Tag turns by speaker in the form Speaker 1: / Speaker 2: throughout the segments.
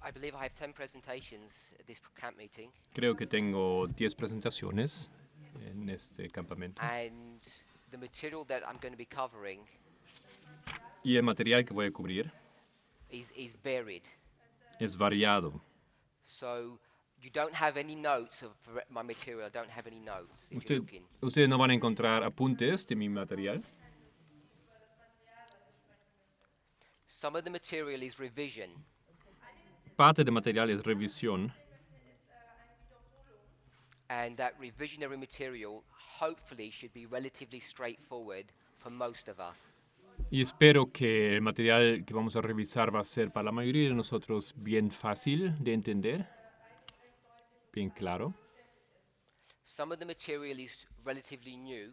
Speaker 1: I believe I have 10 presentations at this camp meeting.
Speaker 2: Creo que tengo 10 presentaciones en este campamento.
Speaker 1: And the material that I'm going to be covering
Speaker 2: Y el material que voy a cubrir
Speaker 1: is varied.
Speaker 2: es variado.
Speaker 1: So you don't have any notes of my material. I don't have any notes if you're looking.
Speaker 2: Ustedes no van a encontrar apuntes de mi material.
Speaker 1: Some of the material is revision.
Speaker 2: Parte del material es revisión.
Speaker 1: And that revisionary material hopefully should be relatively straightforward for most of us.
Speaker 2: Y espero que el material que vamos a revisar va a ser para la mayoría de nosotros bien fácil de entender, bien claro.
Speaker 1: Some of the material is relatively new.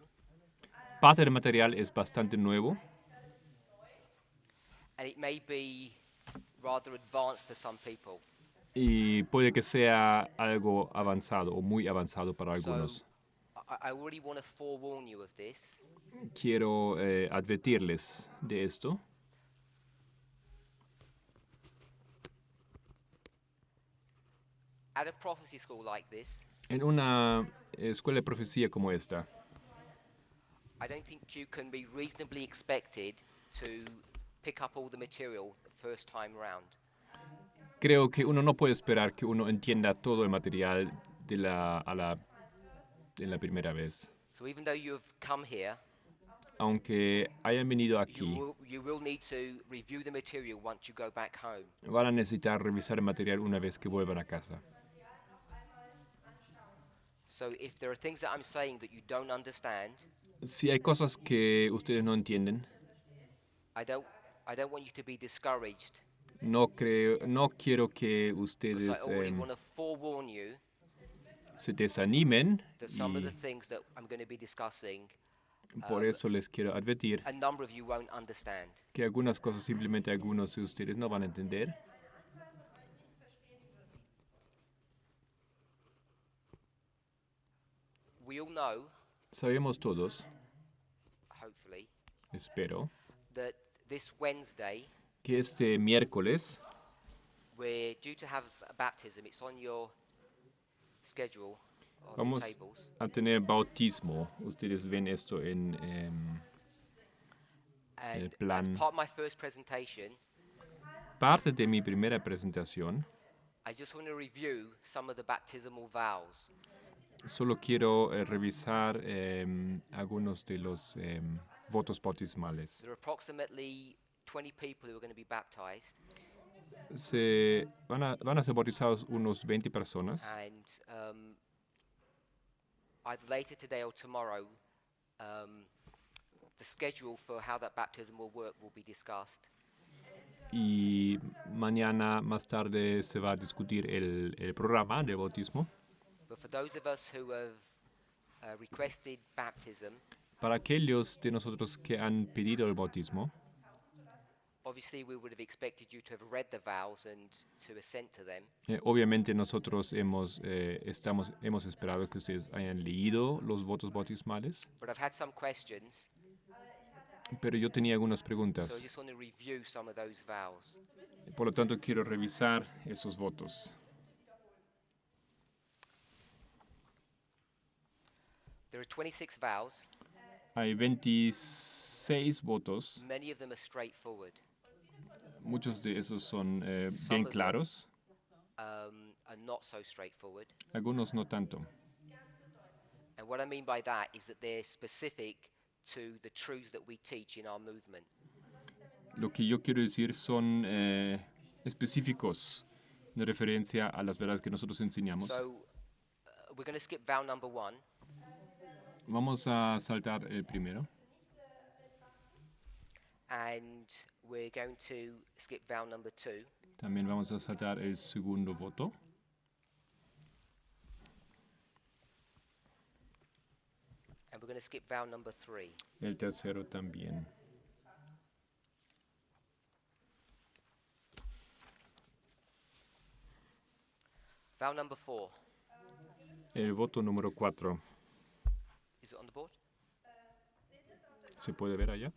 Speaker 2: Parte del material es bastante nuevo.
Speaker 1: And it may be rather advanced for some people.
Speaker 2: Y puede que sea algo avanzado o muy avanzado para algunos.
Speaker 1: So I already want to forewarn you of this.
Speaker 2: Quiero advertirles de esto.
Speaker 1: At a prophecy school like this,
Speaker 2: En una escuela de profecía como esta,
Speaker 1: I don't think you can be reasonably expected to pick up all the material the first time round.
Speaker 2: creo que uno no puede esperar que uno entienda todo el material de la primera vez.
Speaker 1: So even though you have come here,
Speaker 2: Aunque hayan venido aquí,
Speaker 1: you will need to review the material once you go back home.
Speaker 2: van a necesitar revisar el material una vez que vuelvan a casa.
Speaker 1: So if there are things that I'm saying that you don't understand,
Speaker 2: Si hay cosas que ustedes no entienden,
Speaker 1: I don't want you to be discouraged.
Speaker 2: no quiero que
Speaker 1: Because
Speaker 2: ustedes
Speaker 1: I already want to forewarn you
Speaker 2: se desanimen
Speaker 1: that some of the
Speaker 2: y
Speaker 1: things that I'm going to be discussing,
Speaker 2: por eso les quiero advertir
Speaker 1: a number of you won't understand.
Speaker 2: que algunas cosas simplemente algunos de ustedes no van a entender.
Speaker 1: We all know,
Speaker 2: Sabemos todos,
Speaker 1: hopefully,
Speaker 2: espero,
Speaker 1: that this Wednesday
Speaker 2: que este miércoles
Speaker 1: we're due to have a baptism. It's on your schedule, on your
Speaker 2: vamos
Speaker 1: tables.
Speaker 2: a tener bautismo. Ustedes ven esto en el
Speaker 1: And
Speaker 2: plan.
Speaker 1: as part of my first presentation,
Speaker 2: Parte de mi primera presentación,
Speaker 1: I just want to review some of the baptismal vows.
Speaker 2: solo quiero revisar algunos de los votos bautismales.
Speaker 1: There are approximately 20 people who are going to be baptized,
Speaker 2: Van a ser bautizados unos 20 personas.
Speaker 1: and either later today or tomorrow, the schedule for how that baptism will work will be discussed.
Speaker 2: Y mañana más tarde se va a discutir el programa de bautismo.
Speaker 1: But for those of us who have requested baptism,
Speaker 2: Para aquellos de nosotros que han pedido el bautismo,
Speaker 1: obviously we would have expected you to have read the vows and to assent to them.
Speaker 2: obviamente nosotros hemos esperado que ustedes hayan leído los votos bautismales,
Speaker 1: But I've had some questions,
Speaker 2: pero yo tenía algunas
Speaker 1: so I
Speaker 2: preguntas.
Speaker 1: just want to review some of those vows.
Speaker 2: Por lo tanto, quiero revisar esos votos.
Speaker 1: There are 26 vows.
Speaker 2: Hay 26 votos.
Speaker 1: Many of them are straightforward.
Speaker 2: Muchos de esos son
Speaker 1: Some
Speaker 2: bien
Speaker 1: of them-
Speaker 2: claros,
Speaker 1: Are not so straightforward.
Speaker 2: algunos no tanto.
Speaker 1: And what I mean by that is that they're specific to the truths that we teach in our movement.
Speaker 2: Lo que yo quiero decir son específicos de referencia a las verdades que nosotros enseñamos.
Speaker 1: So we're going to skip vow number 1.
Speaker 2: Vamos a saltar el primero
Speaker 1: And we're going to skip vow number 2.
Speaker 2: también vamos a saltar el segundo voto
Speaker 1: And we're going to skip vow number 3.
Speaker 2: el tercero también.
Speaker 1: Vow number 4.
Speaker 2: El voto número 4
Speaker 1: Is it on the board?
Speaker 2: se puede ver allá.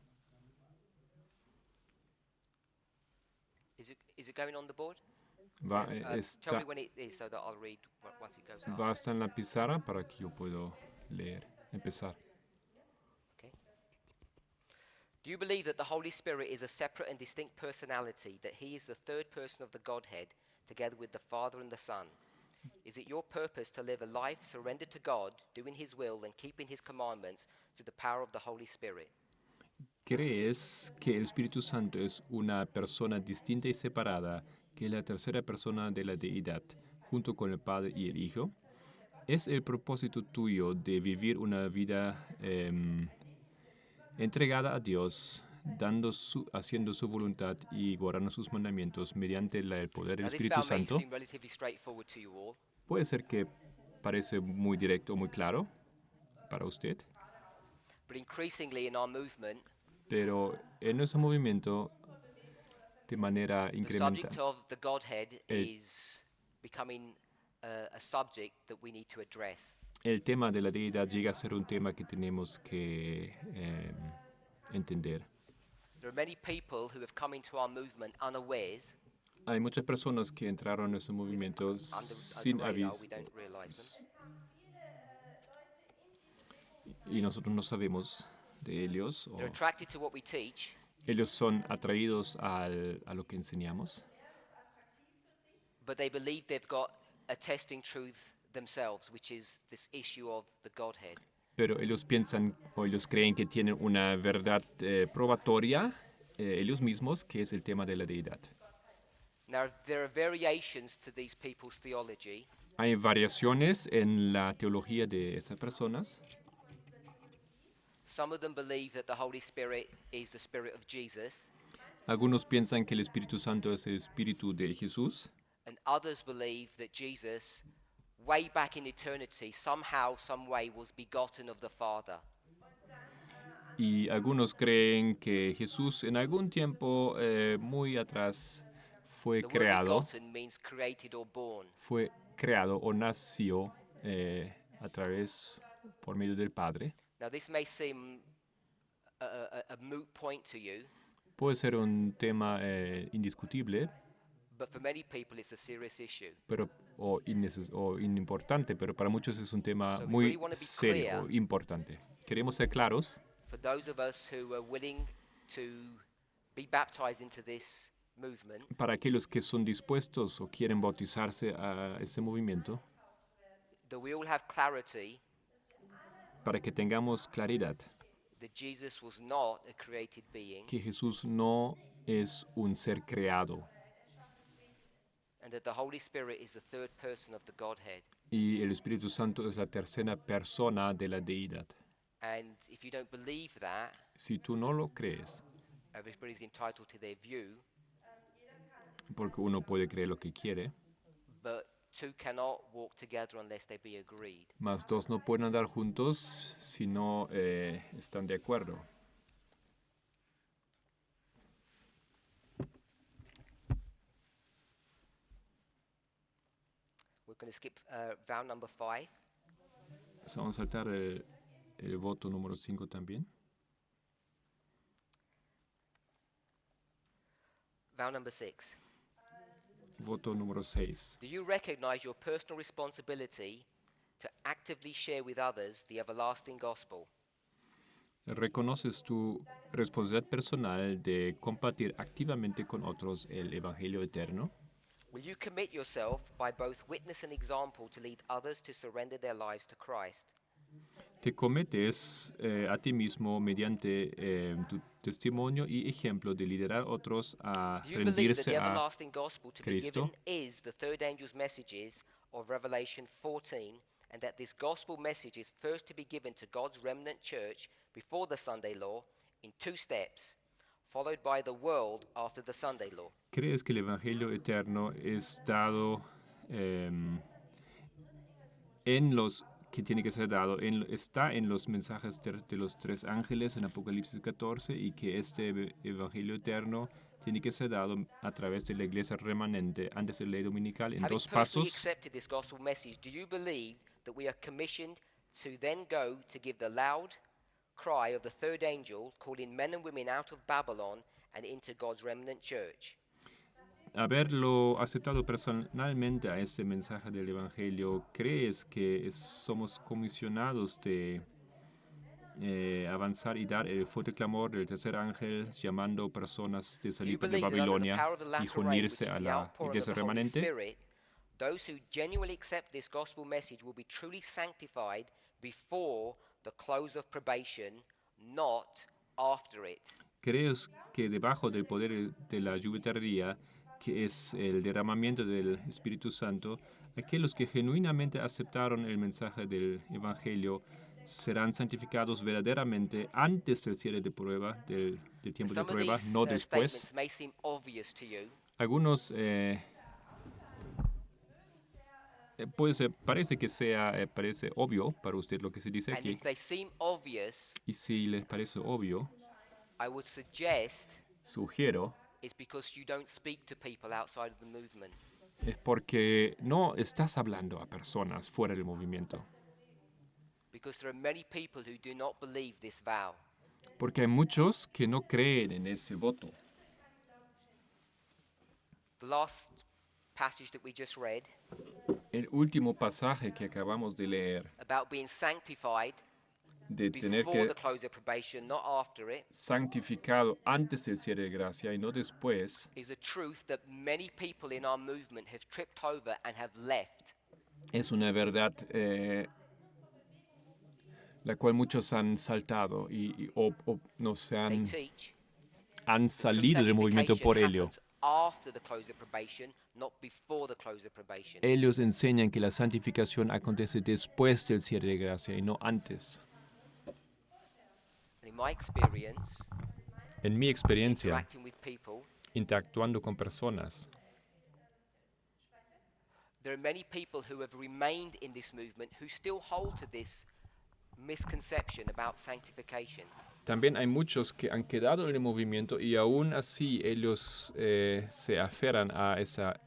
Speaker 1: Is it going on the board?
Speaker 2: Va,
Speaker 1: Tell me
Speaker 2: está,
Speaker 1: when it is so that I'll read once it goes up.
Speaker 2: va a estar en la pizarra para que yo pueda leer, empezar.
Speaker 1: Okay. Do you believe that the Holy Spirit is a separate and distinct personality, that he is the third person of the Godhead, together with the Father and the Son? Is it your purpose to live a life surrendered to God, doing his will and keeping his commandments through the power of the Holy Spirit?
Speaker 2: ¿Crees que el Espíritu Santo es una persona distinta y separada, que es la tercera persona de la deidad, junto con el Padre y el Hijo? ¿Es el propósito tuyo de vivir una vida entregada a Dios, haciendo su voluntad y guardando sus mandamientos mediante el poder del
Speaker 1: Now, this
Speaker 2: Espíritu
Speaker 1: vow may
Speaker 2: Santo?
Speaker 1: seem relatively straightforward to you all,
Speaker 2: Puede ser que parece muy directo, muy claro para usted,
Speaker 1: but increasingly in our movement,
Speaker 2: pero en nuestro movimiento, de manera
Speaker 1: the
Speaker 2: incremental,
Speaker 1: subject of the Godhead
Speaker 2: el,
Speaker 1: is becoming a subject that we need to address.
Speaker 2: el tema de la deidad llega a ser un tema que tenemos que entender.
Speaker 1: There are many people who have come into our movement unawares,
Speaker 2: Hay muchas personas que entraron en ese movimiento
Speaker 1: under
Speaker 2: sin
Speaker 1: the radar,
Speaker 2: aviso
Speaker 1: we don't realize them.
Speaker 2: y nosotros no sabemos de ellos.
Speaker 1: They're attracted to what we teach,
Speaker 2: Ellos son atraídos a lo que enseñamos,
Speaker 1: but they believe they've got a testing truth themselves, which is this issue of the Godhead.
Speaker 2: pero ellos piensan o ellos creen que tienen una verdad probatoria ellos mismos, que es el tema de la deidad.
Speaker 1: Now, there are variations to these people's theology.
Speaker 2: Hay variaciones en la teología de esas personas.
Speaker 1: Some of them believe that the Holy Spirit is the Spirit of Jesus,
Speaker 2: Algunos piensan que el Espíritu Santo es el Espíritu de Jesús.
Speaker 1: and others believe that Jesus, way back in eternity, somehow, some way, was begotten of the Father.
Speaker 2: Y algunos creen que Jesús en algún tiempo muy atrás fue
Speaker 1: The word
Speaker 2: creado,
Speaker 1: begotten means created or born.
Speaker 2: o nació a través, por medio del Padre.
Speaker 1: Now, this may seem a moot point to you,
Speaker 2: Puede ser un tema indiscutible
Speaker 1: but for many people it's a serious issue.
Speaker 2: pero, o inimportante, pero para muchos es un tema
Speaker 1: So we
Speaker 2: muy
Speaker 1: really wanna be
Speaker 2: serio
Speaker 1: clear.
Speaker 2: o importante. Queremos ser claros
Speaker 1: For those of us who are willing to be baptized into this movement,
Speaker 2: para aquellos que son dispuestos o quieren bautizarse a este movimiento,
Speaker 1: that we all have clarity
Speaker 2: para que tengamos claridad
Speaker 1: that Jesus was not a created being,
Speaker 2: que Jesús no es un ser creado
Speaker 1: and that the Holy Spirit is the third person of the Godhead.
Speaker 2: y el Espíritu Santo es la tercera persona de la deidad.
Speaker 1: And if you don't believe that,
Speaker 2: Si tú no lo crees,
Speaker 1: everybody's entitled to their view,
Speaker 2: porque uno puede creer lo que quiere,
Speaker 1: but two cannot walk together unless they be agreed.
Speaker 2: mas dos no pueden andar juntos si no están de acuerdo.
Speaker 1: We're going to skip vow number 5.
Speaker 2: Vamos a saltar el voto número 5 también.
Speaker 1: Vow number 6.
Speaker 2: Voto número 6.
Speaker 1: Do you recognize your personal responsibility to actively share with others the everlasting gospel?
Speaker 2: ¿Reconoces tu responsabilidad personal de compartir activamente con otros el Evangelio eterno?
Speaker 1: Will you commit yourself by both witness and example to lead others to surrender their lives to Christ?
Speaker 2: ¿Te cometes a ti mismo mediante tu testimonio y ejemplo de liderar a otros a
Speaker 1: Do you believe that
Speaker 2: rendirse
Speaker 1: the
Speaker 2: a
Speaker 1: everlasting gospel to be
Speaker 2: Cristo?
Speaker 1: given is the third angel's messages of Revelation 14, and that this gospel message is first to be given to God's remnant church before the Sunday law in 2 steps, followed by the world after the Sunday law?
Speaker 2: ¿Crees que el Evangelio eterno es dado en los que tiene que ser dado, está en los mensajes de los 3 ángeles en Apocalipsis 14 y que este Evangelio eterno tiene que ser dado a través de la iglesia remanente antes de la ley dominical en
Speaker 1: Having
Speaker 2: 2
Speaker 1: personally
Speaker 2: pasos?
Speaker 1: accepted this gospel message, do you believe that we are commissioned to then go to give the loud cry of the third angel, calling men and women out of Babylon and into God's remnant church?
Speaker 2: haberlo aceptado personalmente a ese mensaje del Evangelio, ¿crees que somos comisionados de avanzar y dar el fuerte clamor del tercer ángel llamando personas de
Speaker 1: Do you
Speaker 2: salir de
Speaker 1: believe that under the
Speaker 2: Babilonia
Speaker 1: power of the
Speaker 2: y
Speaker 1: latter rain, which
Speaker 2: unirse
Speaker 1: is
Speaker 2: a
Speaker 1: the
Speaker 2: la
Speaker 1: outpouring of
Speaker 2: iglesia
Speaker 1: the Holy
Speaker 2: remanente?
Speaker 1: Spirit, those who genuinely accept this gospel message will be truly sanctified before the close of probation, not after it?
Speaker 2: ¿Crees que debajo del poder de la lluvia tardía, que es el derramamiento del Espíritu Santo, aquellos que genuinamente aceptaron el mensaje del Evangelio serán santificados verdaderamente antes del cierre de prueba, del tiempo de
Speaker 1: Some of
Speaker 2: prueba,
Speaker 1: these
Speaker 2: no después?
Speaker 1: statements may seem obvious to you,
Speaker 2: Algunos parece que parece obvio para usted lo que se dice
Speaker 1: and
Speaker 2: aquí.
Speaker 1: if they seem obvious,
Speaker 2: Y si les parece obvio,
Speaker 1: I would suggest
Speaker 2: sugiero,
Speaker 1: it's because you don't speak to people outside of the movement.
Speaker 2: es porque no estás hablando a personas fuera del movimiento.
Speaker 1: Because there are many people who do not believe this vow.
Speaker 2: Porque hay muchos que no creen en ese voto.
Speaker 1: The last passage that we just read
Speaker 2: El último pasaje que acabamos de leer,
Speaker 1: about being sanctified
Speaker 2: de tener
Speaker 1: before
Speaker 2: que
Speaker 1: the close of probation, not after it,
Speaker 2: santificado antes del cierre de gracia y no después,
Speaker 1: is a truth that many people in our movement have tripped over and have left.
Speaker 2: es una verdad la cual muchos han saltado o no se
Speaker 1: They
Speaker 2: han
Speaker 1: teach
Speaker 2: han
Speaker 1: true
Speaker 2: salido del movimiento por ello.
Speaker 1: happens after the close of probation, not before the close of probation.
Speaker 2: Ellos enseñan que la santificación acontece después del cierre de gracia y no antes.
Speaker 1: And in my experience,
Speaker 2: En mi experiencia,
Speaker 1: interacting with people,
Speaker 2: interactuando con personas,
Speaker 1: there are many people who have remained in this movement who still hold to this misconception about sanctification.
Speaker 2: también hay muchos que han quedado en el movimiento y aún así ellos se aferran a esa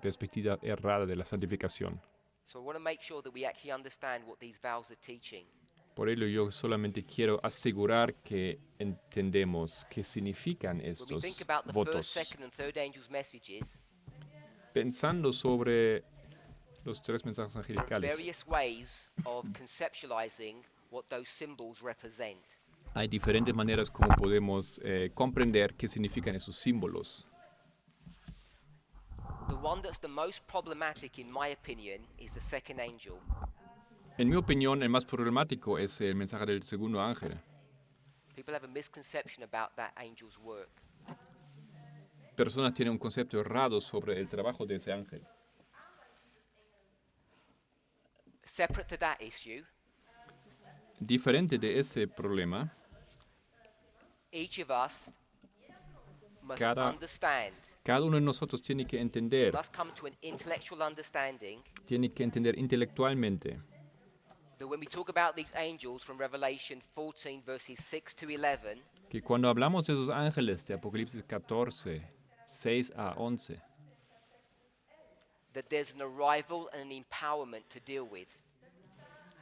Speaker 2: perspectiva errada de la santificación.
Speaker 1: So I want to make sure that we actually understand what these vows are teaching.
Speaker 2: Por ello yo solamente quiero asegurar que entendemos qué significan
Speaker 1: When we
Speaker 2: estos
Speaker 1: think about the
Speaker 2: votos.
Speaker 1: first, second, and third angels' messages,
Speaker 2: Pensando sobre los tres mensajes
Speaker 1: there are
Speaker 2: angelicales,
Speaker 1: various ways of conceptualizing what those symbols represent.
Speaker 2: hay diferentes maneras como podemos comprender qué significan esos símbolos.
Speaker 1: The one that's the most problematic, in my opinion, is the second angel.
Speaker 2: En mi opinión, el más problemático es el mensaje del segundo ángel.
Speaker 1: People have a misconception about that angel's work.
Speaker 2: Personas tienen un concepto errado sobre el trabajo de ese ángel.
Speaker 1: Separate to that issue,
Speaker 2: Diferente de ese problema,
Speaker 1: each of us must
Speaker 2: Cada-
Speaker 1: understand,
Speaker 2: cada uno de nosotros tiene que entender intelectualmente
Speaker 1: that when we talk about these angels from Revelation 14 verses 6 to 11,
Speaker 2: que cuando hablamos de esos ángeles de Apocalipsis 14, 6 a 11,
Speaker 1: that there's an arrival and an empowerment to deal with.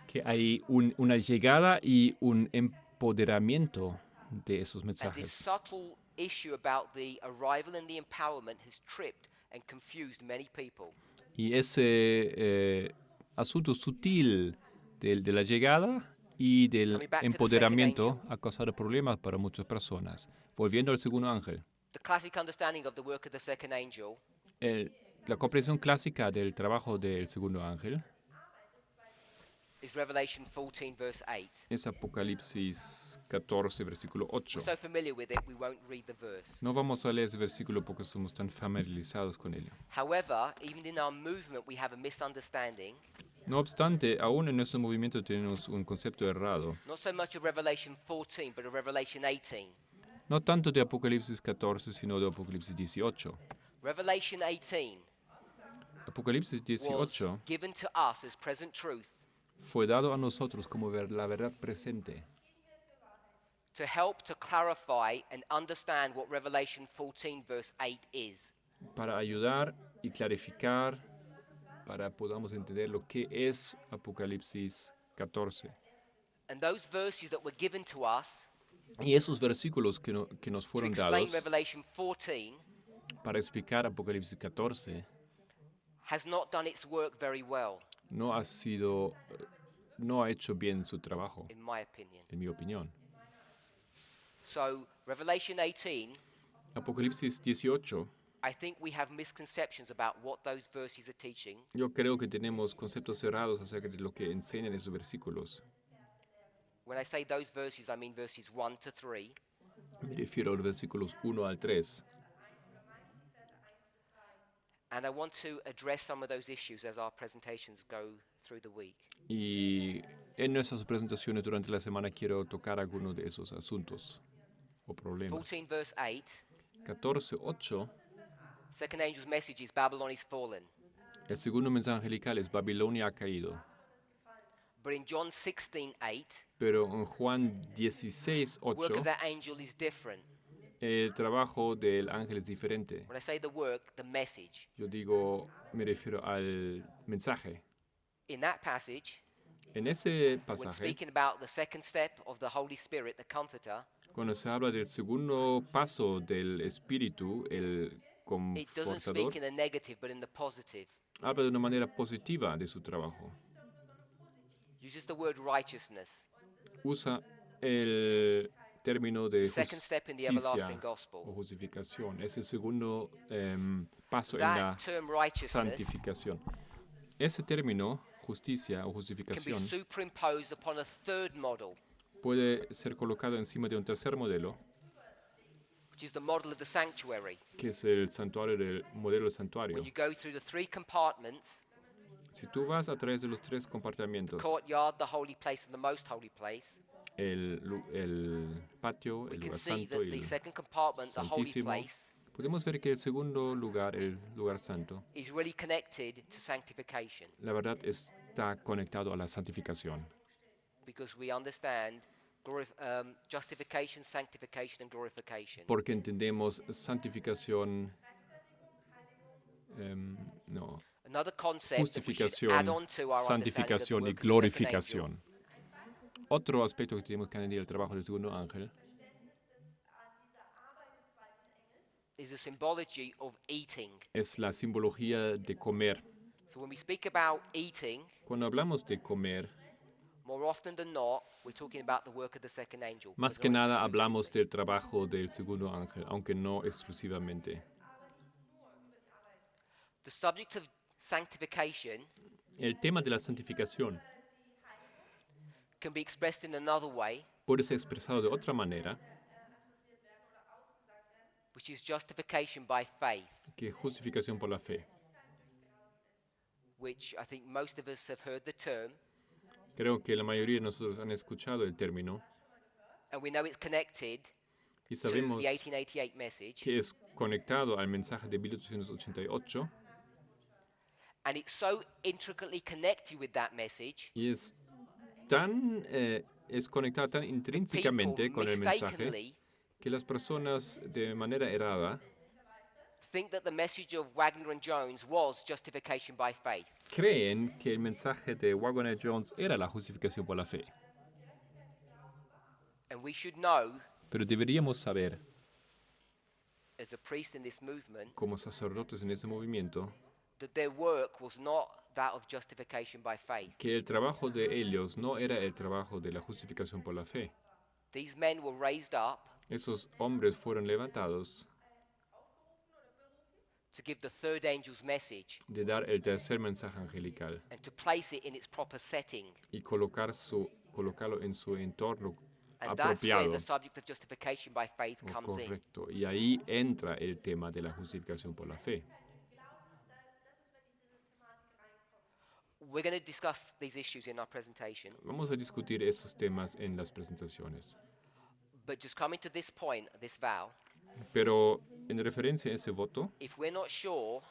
Speaker 2: que hay una llegada y un empoderamiento de esos
Speaker 1: And this
Speaker 2: mensajes.
Speaker 1: subtle issue about the arrival and the empowerment has tripped and confused many people.
Speaker 2: Y ese asunto sutil de la llegada y del
Speaker 1: Coming back to the
Speaker 2: empoderamiento
Speaker 1: second
Speaker 2: ha causado problemas para muchas personas. Volviendo al segundo ángel,
Speaker 1: The classic understanding of the work of the second angel
Speaker 2: la comprensión clásica del trabajo del segundo ángel
Speaker 1: is Revelation 14 verse 8.
Speaker 2: es Apocalipsis 14, versículo 8.
Speaker 1: We're so familiar with it, we won't read the verse.
Speaker 2: No vamos a leer ese versículo porque somos tan familiarizados con ello.
Speaker 1: However, even in our movement, we have a misunderstanding,
Speaker 2: No obstante, aún en nuestro movimiento tenemos un concepto errado,
Speaker 1: not so much of Revelation 14, but of Revelation 18.
Speaker 2: no tanto de Apocalipsis 14, sino de Apocalipsis 18.
Speaker 1: Revelation 18
Speaker 2: Apocalipsis
Speaker 1: was
Speaker 2: 18
Speaker 1: given to us as present truth
Speaker 2: fue dado a nosotros como la verdad presente
Speaker 1: to help to clarify and understand what Revelation 14 verse 8 is.
Speaker 2: para ayudar y clarificar, para podamos entender lo que es Apocalipsis 14.
Speaker 1: And those verses that were given to us
Speaker 2: Y esos versículos que nos
Speaker 1: to
Speaker 2: fueron
Speaker 1: explain
Speaker 2: dados
Speaker 1: Revelation 14
Speaker 2: para explicar Apocalipsis 14
Speaker 1: has not done its work very well,
Speaker 2: no ha hecho bien su trabajo,
Speaker 1: in my opinion.
Speaker 2: en mi opinión.
Speaker 1: So, Revelation 18,
Speaker 2: Apocalipsis 18,
Speaker 1: I think we have misconceptions about what those verses are teaching.
Speaker 2: yo creo que tenemos conceptos cerrados acerca de lo que enseñan esos versículos.
Speaker 1: When I say those verses, I mean verses 1 to 3.
Speaker 2: Me refiero a los versículos 1 al 3.
Speaker 1: And I want to address some of those issues as our presentations go through the week.
Speaker 2: Y en nuestras presentaciones durante la semana quiero tocar algunos de esos asuntos o problemas.
Speaker 1: 14 verse 8,
Speaker 2: 14:8,
Speaker 1: second angel's message is Babylon is fallen.
Speaker 2: el segundo mensaje angelical es Babilonia ha caído.
Speaker 1: But in John 16:8,
Speaker 2: Pero en Juan
Speaker 1: the work
Speaker 2: 16:8,
Speaker 1: of that angel is different.
Speaker 2: el trabajo del ángel es diferente.
Speaker 1: When I say the work, the message.
Speaker 2: Yo digo, me refiero al mensaje.
Speaker 1: In that passage,
Speaker 2: En ese
Speaker 1: when
Speaker 2: pasaje,
Speaker 1: speaking about the second step of the Holy Spirit, the Comforter,
Speaker 2: cuando se habla del segundo paso del Espíritu, el
Speaker 1: it doesn't
Speaker 2: confortador,
Speaker 1: speak in the negative but in the positive.
Speaker 2: habla de una manera positiva de su trabajo.
Speaker 1: Uses the word righteousness.
Speaker 2: Usa el término de
Speaker 1: It's the second step in the
Speaker 2: justicia
Speaker 1: everlasting
Speaker 2: o
Speaker 1: gospel.
Speaker 2: justificación. Es el segundo paso en
Speaker 1: That
Speaker 2: la
Speaker 1: term righteousness
Speaker 2: santificación. Ese término, justicia o
Speaker 1: can be
Speaker 2: justificación,
Speaker 1: superimposed upon a third model,
Speaker 2: puede ser colocado encima de un tercer modelo,
Speaker 1: which is the model of the sanctuary.
Speaker 2: que es el santuario del modelo del santuario.
Speaker 1: When you go through the three compartments,
Speaker 2: Si tú vas a través de los tres compartimientos,
Speaker 1: courtyard, the holy place, and the most holy place,
Speaker 2: el patio,
Speaker 1: we
Speaker 2: el
Speaker 1: can
Speaker 2: lugar
Speaker 1: see
Speaker 2: santo
Speaker 1: that
Speaker 2: y
Speaker 1: the
Speaker 2: el
Speaker 1: second compartment, the holy
Speaker 2: santísimo,
Speaker 1: place,
Speaker 2: podemos ver que el segundo lugar, el lugar santo,
Speaker 1: is really connected to sanctification,
Speaker 2: la verdad está conectado a la santificación.
Speaker 1: because we understand justification, sanctification, and glorification.
Speaker 2: Porque entendemos santificación, no,
Speaker 1: Another concept that we should add
Speaker 2: justificación,
Speaker 1: on to our understanding of the
Speaker 2: santificación y
Speaker 1: work of the second angel
Speaker 2: glorificación. Otro aspecto que tenemos que añadir al trabajo del segundo ángel
Speaker 1: is the symbology of eating.
Speaker 2: es la simbología de comer.
Speaker 1: So when we speak about eating,
Speaker 2: Cuando hablamos de comer,
Speaker 1: more often than not, we're talking about the work of the second angel.
Speaker 2: más
Speaker 1: but
Speaker 2: que
Speaker 1: not
Speaker 2: nada hablamos
Speaker 1: exclusively.
Speaker 2: del trabajo del segundo ángel, aunque no exclusivamente.
Speaker 1: The subject of sanctification
Speaker 2: El tema de la santificación
Speaker 1: can be expressed in another way,
Speaker 2: puede ser expresado de otra manera,
Speaker 1: which is justification by faith,
Speaker 2: que justificación por la fe.
Speaker 1: which I think most of us have heard the term,
Speaker 2: Creo que la mayoría de nosotros han escuchado el término
Speaker 1: and we know it's connected
Speaker 2: y
Speaker 1: to
Speaker 2: sabemos
Speaker 1: the 1888 message,
Speaker 2: que es conectado al mensaje de 1888
Speaker 1: and it's so intricately connected with that message,
Speaker 2: y es conectado tan
Speaker 1: people
Speaker 2: intrínsecamente con el mensaje
Speaker 1: mistakenly
Speaker 2: que las personas de manera errada
Speaker 1: think that the message of Wagner and Jones was justification by faith.
Speaker 2: creen que el mensaje de Wagner Jones era la justificación por la fe.
Speaker 1: And we should know,
Speaker 2: Pero deberíamos saber,
Speaker 1: as a priest in this movement,
Speaker 2: como sacerdotes en ese movimiento,
Speaker 1: that their work was not that of justification by faith.
Speaker 2: que el trabajo de ellos no era el trabajo de la justificación por la fe.
Speaker 1: These men were raised up
Speaker 2: Esos hombres fueron levantados
Speaker 1: to give the third angel's message
Speaker 2: de dar el tercer mensaje angelical
Speaker 1: and to place it in its proper setting.
Speaker 2: y colocarlo en su entorno
Speaker 1: And that's where
Speaker 2: apropiado
Speaker 1: the subject of justification by faith
Speaker 2: o
Speaker 1: comes in.
Speaker 2: correcto. Y ahí entra el tema de la justificación por la fe.
Speaker 1: We're going to discuss these issues in our presentation,
Speaker 2: Vamos a discutir esos temas en las presentaciones.
Speaker 1: but just coming to this point, this vow,
Speaker 2: Pero en referencia a ese voto,
Speaker 1: if we're not sure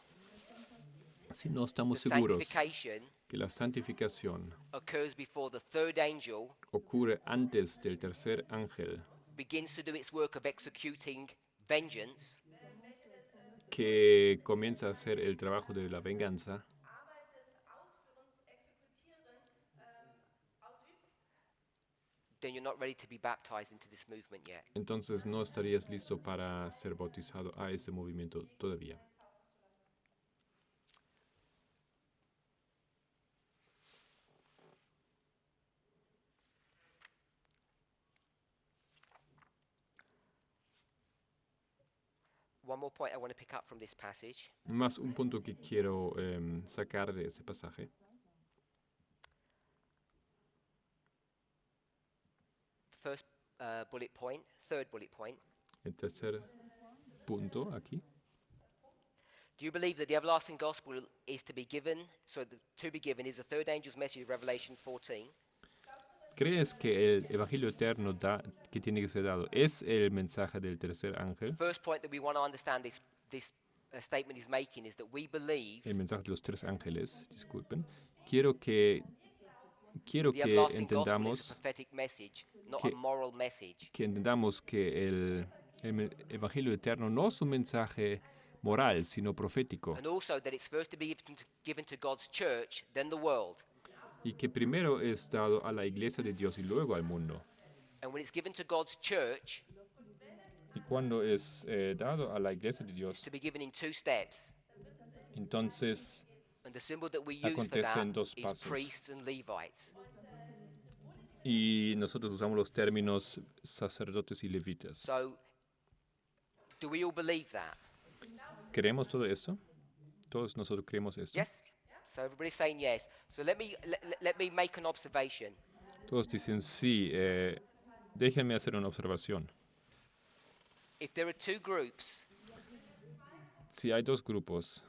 Speaker 2: si no
Speaker 1: the
Speaker 2: estamos seguros
Speaker 1: sanctification
Speaker 2: que la santificación
Speaker 1: occurs before the third angel
Speaker 2: ocurre antes del tercer ángel,
Speaker 1: begins to do its work of executing vengeance,
Speaker 2: que comienza a hacer el trabajo de la venganza,
Speaker 1: then you're not ready to be baptized into this movement yet.
Speaker 2: entonces no estarías listo para ser bautizado a ese movimiento todavía.
Speaker 1: One more point I want to pick up from this passage.
Speaker 2: Más un punto que quiero sacar de ese pasaje.
Speaker 1: First third bullet point.
Speaker 2: El tercer punto aquí.
Speaker 1: Do you believe that the everlasting gospel is to be given, to be given is the third angel's message of Revelation 14?
Speaker 2: ¿Crees que el evangelio eterno que tiene que ser dado es el mensaje del tercer ángel?
Speaker 1: First point that we want to understand this statement is making is that we believe
Speaker 2: El mensaje de los tres ángeles, disculpen. Quiero que
Speaker 1: the everlasting gospel is a
Speaker 2: entendamos
Speaker 1: prophetic message, not
Speaker 2: que-
Speaker 1: a moral message.
Speaker 2: que entendamos que el evangelio eterno no es un mensaje moral, sino profético.
Speaker 1: And also that it's first to be given to God's church, then the world.
Speaker 2: Y que primero es dado a la iglesia de Dios y luego al mundo.
Speaker 1: And when it's given to God's church,
Speaker 2: Y cuando es dado a la iglesia de
Speaker 1: it's
Speaker 2: Dios,
Speaker 1: to be given in 2 steps.
Speaker 2: entonces
Speaker 1: And the symbol that we use for
Speaker 2: acontece en
Speaker 1: that
Speaker 2: dos
Speaker 1: is
Speaker 2: pasos.
Speaker 1: priests and Levites.
Speaker 2: Y nosotros usamos los términos sacerdotes y levitas.
Speaker 1: So, do we all believe that?
Speaker 2: ¿Creemos todo eso? Todos nosotros creemos esto.
Speaker 1: Yes? So everybody's saying yes. So let me make an observation.
Speaker 2: Todos dicen sí. Déjenme hacer una observación.
Speaker 1: If there are 2 groups,
Speaker 2: Si hay dos grupos,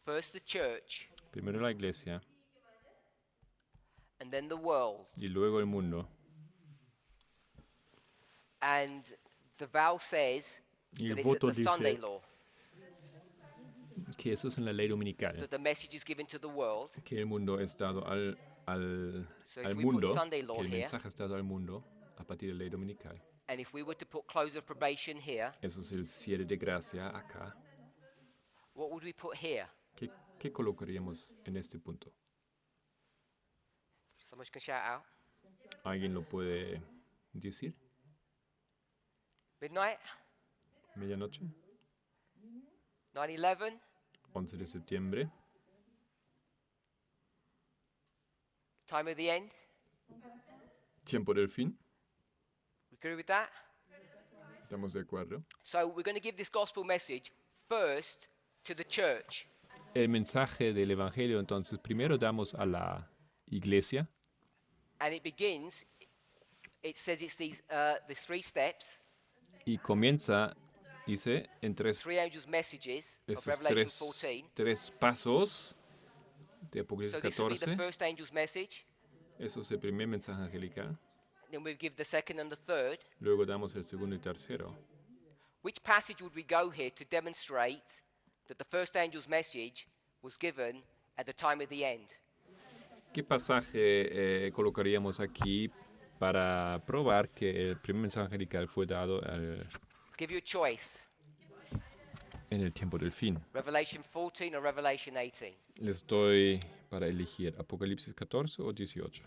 Speaker 1: first the church
Speaker 2: primero la iglesia
Speaker 1: and then the world,
Speaker 2: y luego el mundo,
Speaker 1: and the vow says
Speaker 2: y
Speaker 1: that
Speaker 2: el
Speaker 1: it's
Speaker 2: voto
Speaker 1: the Sunday
Speaker 2: dice
Speaker 1: law,
Speaker 2: que eso es en la ley dominical,
Speaker 1: that the message is given to the world.
Speaker 2: que el mundo es dado al
Speaker 1: So if
Speaker 2: al
Speaker 1: we put
Speaker 2: mundo,
Speaker 1: Sunday law
Speaker 2: que el
Speaker 1: here,
Speaker 2: mensaje es dado al mundo a partir de la ley dominical.
Speaker 1: and if we were to put close of probation here,
Speaker 2: Eso es el cierre de gracia acá.
Speaker 1: what would we put here?
Speaker 2: ¿Qué colocaríamos en este punto?
Speaker 1: Someone can shout out.
Speaker 2: ¿Alguien lo puede decir?
Speaker 1: Midnight?
Speaker 2: ¿Medianoche?
Speaker 1: 9/11?
Speaker 2: 11 de septiembre.
Speaker 1: Time of the end?
Speaker 2: Tiempo del fin.
Speaker 1: We agree with that?
Speaker 2: ¿Estamos de acuerdo?
Speaker 1: So we're going to give this gospel message first to the church.
Speaker 2: El mensaje del evangelio, entonces, primero damos a la iglesia.
Speaker 1: And it begins, it says it's the 3 steps,
Speaker 2: Y comienza, dice, en
Speaker 1: 3 angels' messages of
Speaker 2: esos
Speaker 1: Revelation 14.
Speaker 2: tres pasos de
Speaker 1: So
Speaker 2: Apocalipsis
Speaker 1: this will be the
Speaker 2: 14.
Speaker 1: first angel's message.
Speaker 2: Eso es el primer mensaje angelical.
Speaker 1: Then we give the second and the third.
Speaker 2: Luego damos el segundo y tercero.
Speaker 1: Which passage would we go here to demonstrate that the first angel's message was given at the time of the end?
Speaker 2: ¿Qué pasaje colocaríamos aquí para probar que el primer mensaje angelical fue dado
Speaker 1: Let's give you a choice.
Speaker 2: en el tiempo del fin?
Speaker 1: Revelation 14 or Revelation 18?
Speaker 2: Les doy para elegir Apocalipsis 14 o 18.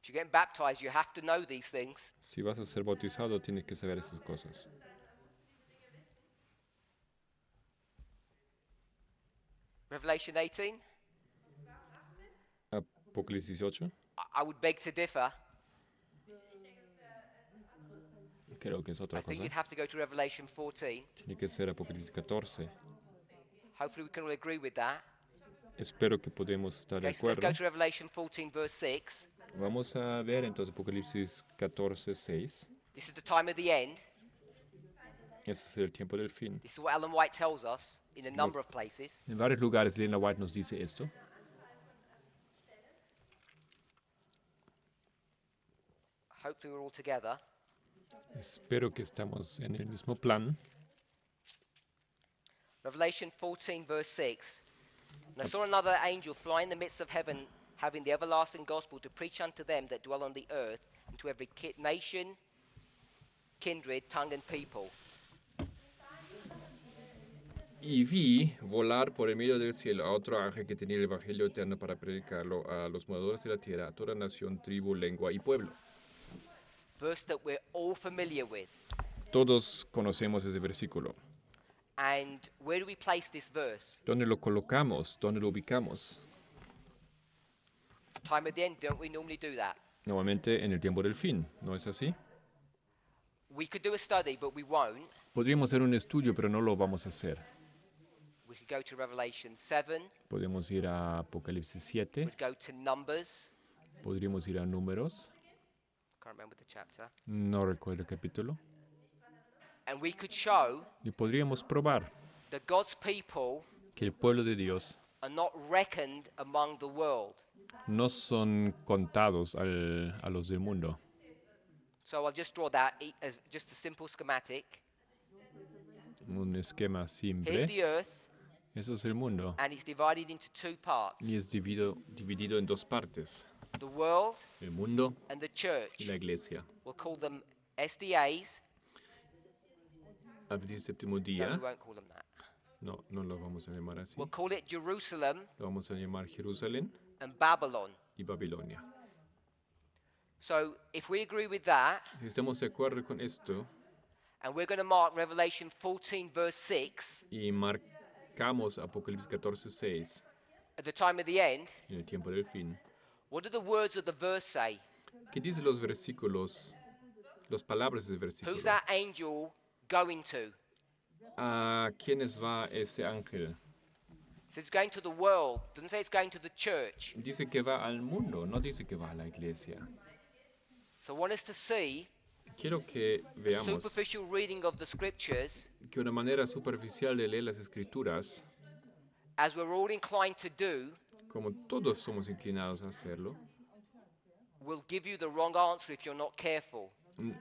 Speaker 1: If you're getting baptized, you have to know these things.
Speaker 2: Si vas a ser bautizado, tienes que saber esas cosas.
Speaker 1: Revelation 18?
Speaker 2: Apocalipsis 18.
Speaker 1: I would beg to differ.
Speaker 2: Creo que es
Speaker 1: I
Speaker 2: otra
Speaker 1: think
Speaker 2: cosa.
Speaker 1: you'd have to go to Revelation 14.
Speaker 2: Tiene que ser Apocalipsis 14.
Speaker 1: Hopefully we can all agree with that.
Speaker 2: Espero que podemos estar de
Speaker 1: Okay, so let's
Speaker 2: acuerdo.
Speaker 1: go to Revelation 14 verse 6.
Speaker 2: Vamos a ver entonces Apocalipsis 14, 6.
Speaker 1: This is the time of the end.
Speaker 2: Ese es el tiempo del fin.
Speaker 1: This is what Ellen White tells us in a number of places.
Speaker 2: En varios lugares Elena White nos dice esto.
Speaker 1: Hopefully we're all together.
Speaker 2: Espero que estamos en el mismo plan.
Speaker 1: Revelation 14 verse 6. And I saw another angel fly in the midst of heaven, having the everlasting gospel to preach unto them that dwell on the earth, and to every nation, kindred, tongue, and people.
Speaker 2: Y vi volar por el medio del cielo a otro ángel que tenía el evangelio eterno para predicarlo a los moradores de la tierra, a toda nación, tribu, lengua y pueblo.
Speaker 1: Verse that we're all familiar with.
Speaker 2: Todos conocemos ese versículo.
Speaker 1: And where do we place this verse?
Speaker 2: ¿Dónde lo colocamos? ¿Dónde lo ubicamos?
Speaker 1: Time at the end, don't we normally do that?
Speaker 2: Nuevamente en el tiempo del fin, ¿no es así?
Speaker 1: We could do a study, but we won't.
Speaker 2: Podríamos hacer un estudio, pero no lo vamos a hacer.
Speaker 1: We could go to Revelation 7.
Speaker 2: Podemos ir a Apocalipsis 7,
Speaker 1: We'd go to Numbers.
Speaker 2: podríamos ir a Números,
Speaker 1: Can't remember the chapter.
Speaker 2: no recuerdo el capítulo,
Speaker 1: And we could show
Speaker 2: y podríamos probar
Speaker 1: that God's people
Speaker 2: que el pueblo de Dios
Speaker 1: are not reckoned among the world.
Speaker 2: no son contados a los del mundo.
Speaker 1: So I'll just draw that as just a simple schematic.
Speaker 2: Un esquema
Speaker 1: Here's
Speaker 2: simple.
Speaker 1: the earth,
Speaker 2: Eso es el mundo.
Speaker 1: and it's divided into two parts.
Speaker 2: Y es dividido en dos partes.
Speaker 1: The world
Speaker 2: El mundo
Speaker 1: and the
Speaker 2: y
Speaker 1: church.
Speaker 2: la iglesia.
Speaker 1: We'll call them SDAs.
Speaker 2: Adventista séptimo
Speaker 1: No, we
Speaker 2: día.
Speaker 1: won't call them that.
Speaker 2: No, no lo vamos a llamar así.
Speaker 1: We'll call it Jerusalem
Speaker 2: Lo vamos a llamar Jerusalén
Speaker 1: and Babylon.
Speaker 2: y Babilonia.
Speaker 1: So if we agree with that,
Speaker 2: Si estamos de acuerdo con esto
Speaker 1: and we're going to mark Revelation 14 verse 6
Speaker 2: y marcamos Apocalipsis 14:6
Speaker 1: at the time of the end,
Speaker 2: en el tiempo del fin,
Speaker 1: what do the words of the verse say?
Speaker 2: ¿qué dicen los versículos, las palabras del versículo?
Speaker 1: Who's that angel going to?
Speaker 2: ¿A quiénes va ese ángel?
Speaker 1: It says it's going to the world. It doesn't say it's going to the church.
Speaker 2: Dice que va al mundo, no dice que va a la iglesia.
Speaker 1: So I want us to see
Speaker 2: Quiero que
Speaker 1: a
Speaker 2: veamos
Speaker 1: superficial reading of the scriptures,
Speaker 2: que una manera superficial de leer las escrituras,
Speaker 1: as we're all inclined to do,
Speaker 2: como todos somos inclinados a hacerlo,
Speaker 1: will give you the wrong answer if you're not careful.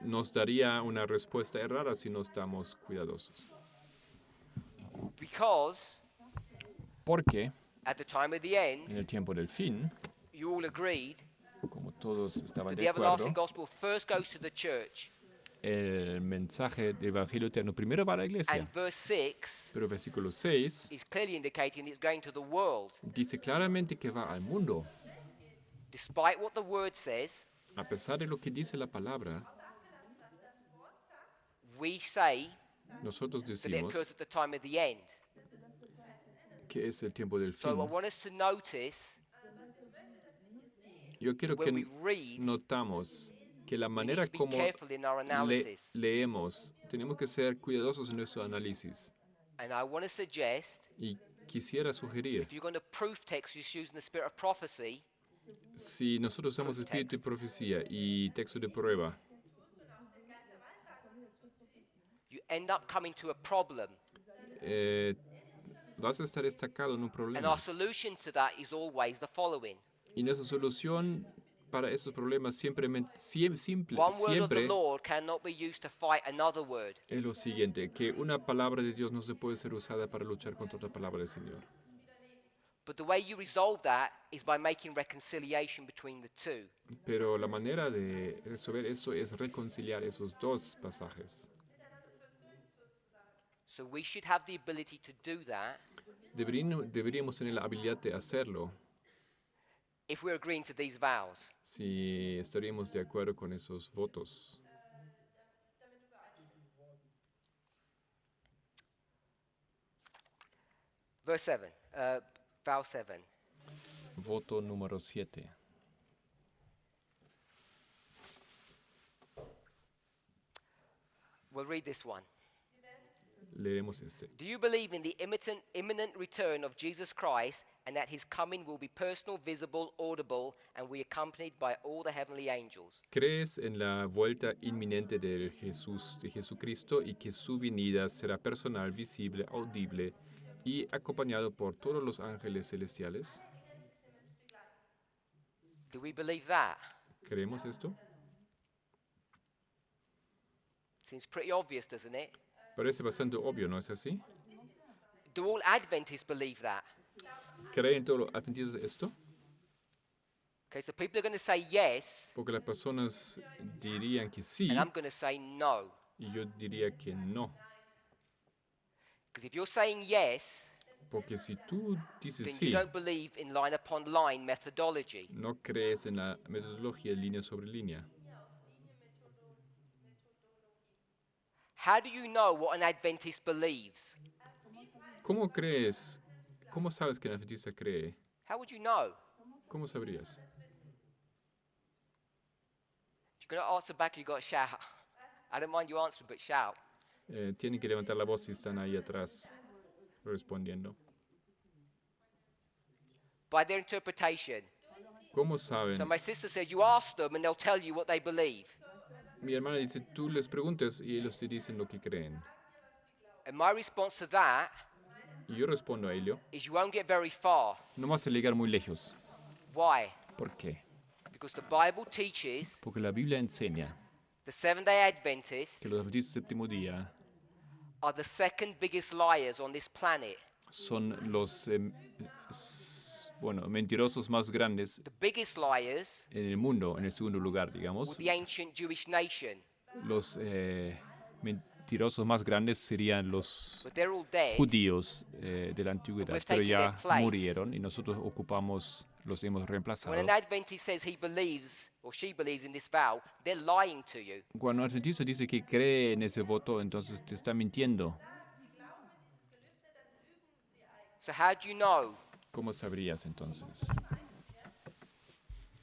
Speaker 2: nos daría una respuesta errada si no estamos cuidadosos.
Speaker 1: Because
Speaker 2: Porque
Speaker 1: at the time of the end,
Speaker 2: en el tiempo del fin,
Speaker 1: you all agreed
Speaker 2: como todos estaban
Speaker 1: that
Speaker 2: de
Speaker 1: the everlasting
Speaker 2: acuerdo,
Speaker 1: gospel first goes to the church.
Speaker 2: el mensaje del Evangelio eterno primero va a la iglesia,
Speaker 1: And verse 6
Speaker 2: pero versículo 6
Speaker 1: is clearly indicating it's going to the world.
Speaker 2: dice claramente que va al mundo.
Speaker 1: Despite what the word says,
Speaker 2: A pesar de lo que dice la palabra,
Speaker 1: we say
Speaker 2: nosotros
Speaker 1: that it
Speaker 2: decimos
Speaker 1: occurs at the time of the end.
Speaker 2: que es el tiempo del
Speaker 1: So I
Speaker 2: fin.
Speaker 1: want us to notice
Speaker 2: Yo quiero
Speaker 1: when we
Speaker 2: que
Speaker 1: read,
Speaker 2: notamos que la
Speaker 1: we need
Speaker 2: manera
Speaker 1: to be
Speaker 2: como
Speaker 1: careful in our analysis.
Speaker 2: leemos, tenemos que ser cuidadosos en nuestro análisis.
Speaker 1: And I want to suggest,
Speaker 2: Y quisiera sugerir,
Speaker 1: if you're going to proof text just using the spirit of prophecy,
Speaker 2: si nosotros usamos
Speaker 1: Proof
Speaker 2: espíritu de
Speaker 1: text.
Speaker 2: profecía y texto de prueba,
Speaker 1: you end up coming to a problem.
Speaker 2: vas a estar destacado en un
Speaker 1: And
Speaker 2: problema.
Speaker 1: our solution to that is always the following.
Speaker 2: Y nuestra solución para estos problemas
Speaker 1: One word of the
Speaker 2: siempre
Speaker 1: Lord cannot be used to fight another word.
Speaker 2: es lo siguiente, que una palabra de Dios no se puede ser usada para luchar contra otra palabra del Señor.
Speaker 1: But the way you resolve that is by making reconciliation between the two.
Speaker 2: Pero la manera de resolver eso es reconciliar esos dos pasajes.
Speaker 1: So we should have the ability to do that
Speaker 2: Deberíamos tener la habilidad de hacerlo
Speaker 1: if we're agreeing to these vows.
Speaker 2: si estaríamos de acuerdo con esos votos.
Speaker 1: Verse 7, vow 7.
Speaker 2: Voto número 7.
Speaker 1: We'll read this one.
Speaker 2: Leeremos este.
Speaker 1: Do you believe in the imminent return of Jesus Christ and that his coming will be personal, visible, audible, and be accompanied by all the heavenly angels?
Speaker 2: ¿Crees en la vuelta inminente de Jesucristo y que su venida será personal, visible, audible y acompañado por todos los ángeles celestiales?
Speaker 1: Do we believe that?
Speaker 2: ¿Creemos esto?
Speaker 1: Seems pretty obvious, doesn't it?
Speaker 2: Parece bastante obvio, ¿no es así?
Speaker 1: Do all Adventists believe that?
Speaker 2: ¿Creen todos los adventistas esto?
Speaker 1: Okay, so people are going to say yes,
Speaker 2: Porque las personas dirían que sí
Speaker 1: and I'm going to say no.
Speaker 2: y yo diría que no.
Speaker 1: Because if you're saying yes,
Speaker 2: Porque si tú dices
Speaker 1: then you
Speaker 2: sí,
Speaker 1: don't believe in line upon line methodology.
Speaker 2: no crees en la metodología línea sobre línea.
Speaker 1: How do you know what an Adventist believes?
Speaker 2: ¿Cómo crees? ¿Cómo sabes que el adventista cree?
Speaker 1: How would you know?
Speaker 2: ¿Cómo sabrías?
Speaker 1: If you're going to answer back, you've got to shout. I don't mind you answering, but shout.
Speaker 2: Tienen que levantar la voz si están ahí atrás respondiendo.
Speaker 1: By their interpretation.
Speaker 2: ¿Cómo
Speaker 1: So
Speaker 2: saben?
Speaker 1: my sister says you ask them and they'll tell you what they believe.
Speaker 2: Mi hermana dice, tú les preguntes y ellos te dicen lo que creen.
Speaker 1: And my response to that
Speaker 2: Y yo respondo a ello,
Speaker 1: is you won't get very far.
Speaker 2: no vas a llegar muy lejos.
Speaker 1: Why?
Speaker 2: ¿Por qué?
Speaker 1: Because the Bible teaches
Speaker 2: Porque la Biblia enseña
Speaker 1: the Seventh-day
Speaker 2: que
Speaker 1: Adventists
Speaker 2: los adventistas del séptimo día
Speaker 1: are the second biggest liars on this planet.
Speaker 2: son los mentirosos más grandes
Speaker 1: The biggest liars
Speaker 2: en el mundo, en el segundo lugar,
Speaker 1: were
Speaker 2: digamos.
Speaker 1: the ancient Jewish nation.
Speaker 2: Los mentirosos más grandes serían los
Speaker 1: But they're all dead.
Speaker 2: judíos de la antigüedad,
Speaker 1: We've
Speaker 2: pero
Speaker 1: taken
Speaker 2: ya
Speaker 1: their place.
Speaker 2: murieron y nosotros los hemos reemplazado.
Speaker 1: When an Adventist says he believes or she believes in this vow, they're lying to you.
Speaker 2: Cuando un adventista dice que cree en ese voto, entonces te está mintiendo.
Speaker 1: So how do you know?
Speaker 2: ¿Cómo sabrías entonces?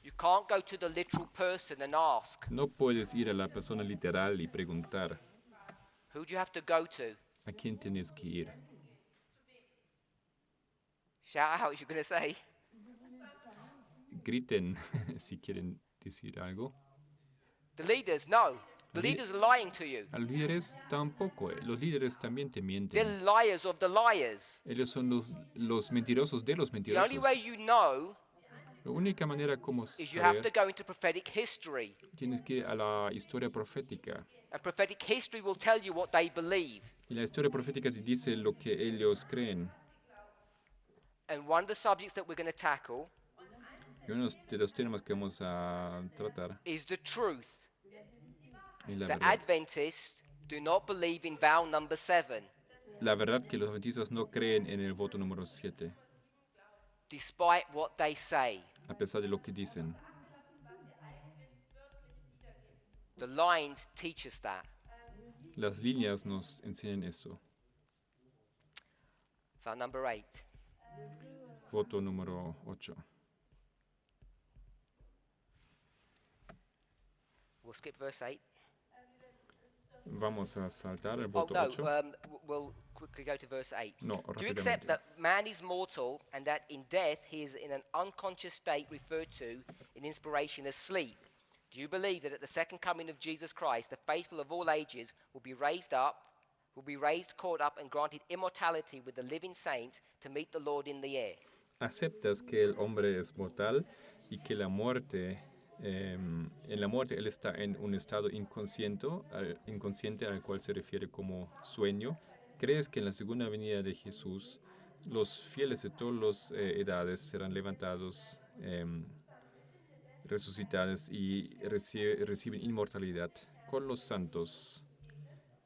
Speaker 1: You can't go to the literal person and ask.
Speaker 2: No puedes ir a la persona literal y preguntar
Speaker 1: Who do you have to go to?
Speaker 2: a quién tienes que ir.
Speaker 1: Shout out, you're going to say.
Speaker 2: Griten si quieren decir algo.
Speaker 1: The leaders, no. The
Speaker 2: Le-
Speaker 1: leaders are lying to you.
Speaker 2: A los líderes tampoco. Los líderes también te
Speaker 1: They're
Speaker 2: mienten.
Speaker 1: liars of the liars.
Speaker 2: Ellos son los mentirosos de los
Speaker 1: The
Speaker 2: mentirosos.
Speaker 1: only way you know
Speaker 2: La única manera como
Speaker 1: is you have to
Speaker 2: saber,
Speaker 1: go into prophetic history.
Speaker 2: tienes que ir a la historia profética.
Speaker 1: And prophetic history will tell you what they believe.
Speaker 2: Y la historia profética te dice lo que ellos creen.
Speaker 1: And one of the subjects that we're going to tackle
Speaker 2: Y uno de los temas que vamos a tratar
Speaker 1: is the truth.
Speaker 2: es la
Speaker 1: The
Speaker 2: verdad.
Speaker 1: Adventists do not believe in vow number 7,
Speaker 2: La verdad que los adventistas no creen en el voto número 7,
Speaker 1: despite what they say.
Speaker 2: a pesar de lo que dicen.
Speaker 1: The lines teach us that.
Speaker 2: Las líneas nos enseñan eso.
Speaker 1: Vow number 8.
Speaker 2: Voto número 8.
Speaker 1: We'll skip verse 8.
Speaker 2: Vamos a saltar el
Speaker 1: Oh,
Speaker 2: voto
Speaker 1: no,
Speaker 2: 8.
Speaker 1: we'll quickly go to verse 8.
Speaker 2: No,
Speaker 1: Do you accept
Speaker 2: rápidamente.
Speaker 1: that man is mortal and that in death he is in an unconscious state referred to in inspiration as sleep? Do you believe that at the second coming of Jesus Christ, the faithful of all ages will be raised, caught up, and granted immortality with the living saints to meet the Lord in the air?
Speaker 2: ¿Aceptas que el hombre es mortal y que la muerte, en la muerte él está en un estado inconsciente al cual se refiere como sueño? ¿Crees que en la segunda venida de Jesús los fieles de todas las edades serán levantados, resucitados y reciben inmortalidad con los santos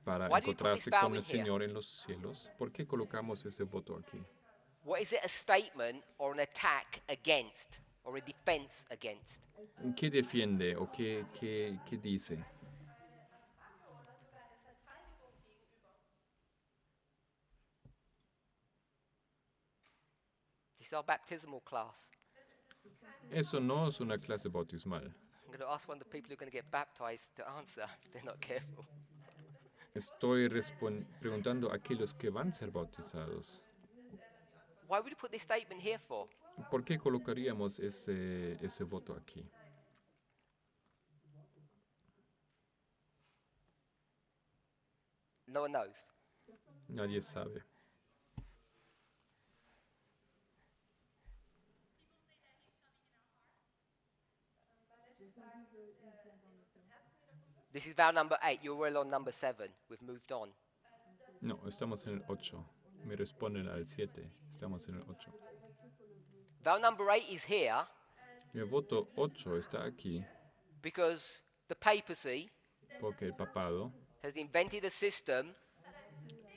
Speaker 2: para
Speaker 1: Why do you put this
Speaker 2: encontrarse
Speaker 1: vow
Speaker 2: con
Speaker 1: in
Speaker 2: el
Speaker 1: here?
Speaker 2: Señor en los cielos? ¿Por qué colocamos ese voto aquí?
Speaker 1: What is it a statement or an attack against or a defense against?
Speaker 2: ¿Qué defiende o qué dice?
Speaker 1: This is our baptismal class.
Speaker 2: Eso no es una clase bautismal.
Speaker 1: I'm going to ask one of the people who are going to get baptized to answer if they're not careful.
Speaker 2: Estoy preguntando a aquellos que van a ser bautizados.
Speaker 1: Why would you put this statement here for?
Speaker 2: ¿Por qué colocaríamos ese voto aquí?
Speaker 1: No one knows.
Speaker 2: Nadie sabe.
Speaker 1: This is vow number 8. You're well on number 7. We've moved on.
Speaker 2: No, estamos en el 8. Me responden al 7. Estamos en el 8.
Speaker 1: Vow number 8 is here
Speaker 2: El voto 8 está aquí
Speaker 1: because the papacy
Speaker 2: porque el papado
Speaker 1: has invented a system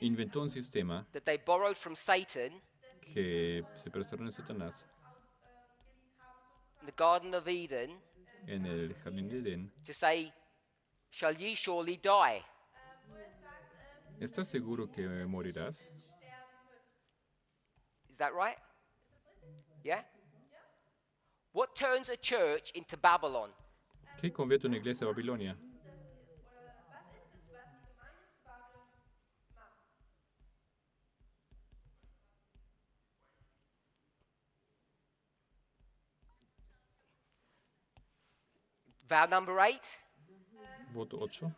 Speaker 2: inventó un sistema
Speaker 1: that they borrowed from Satan
Speaker 2: que se prestaron a Satanás
Speaker 1: in the Garden of Eden
Speaker 2: en el jardín de Edén.
Speaker 1: to say, shall ye surely die?
Speaker 2: ¿Estás seguro que morirás?
Speaker 1: Is that right? Yeah? What turns a church into Babylon?
Speaker 2: ¿Qué convierte una iglesia a Babilonia?
Speaker 1: Vow number 8,
Speaker 2: Voto 8.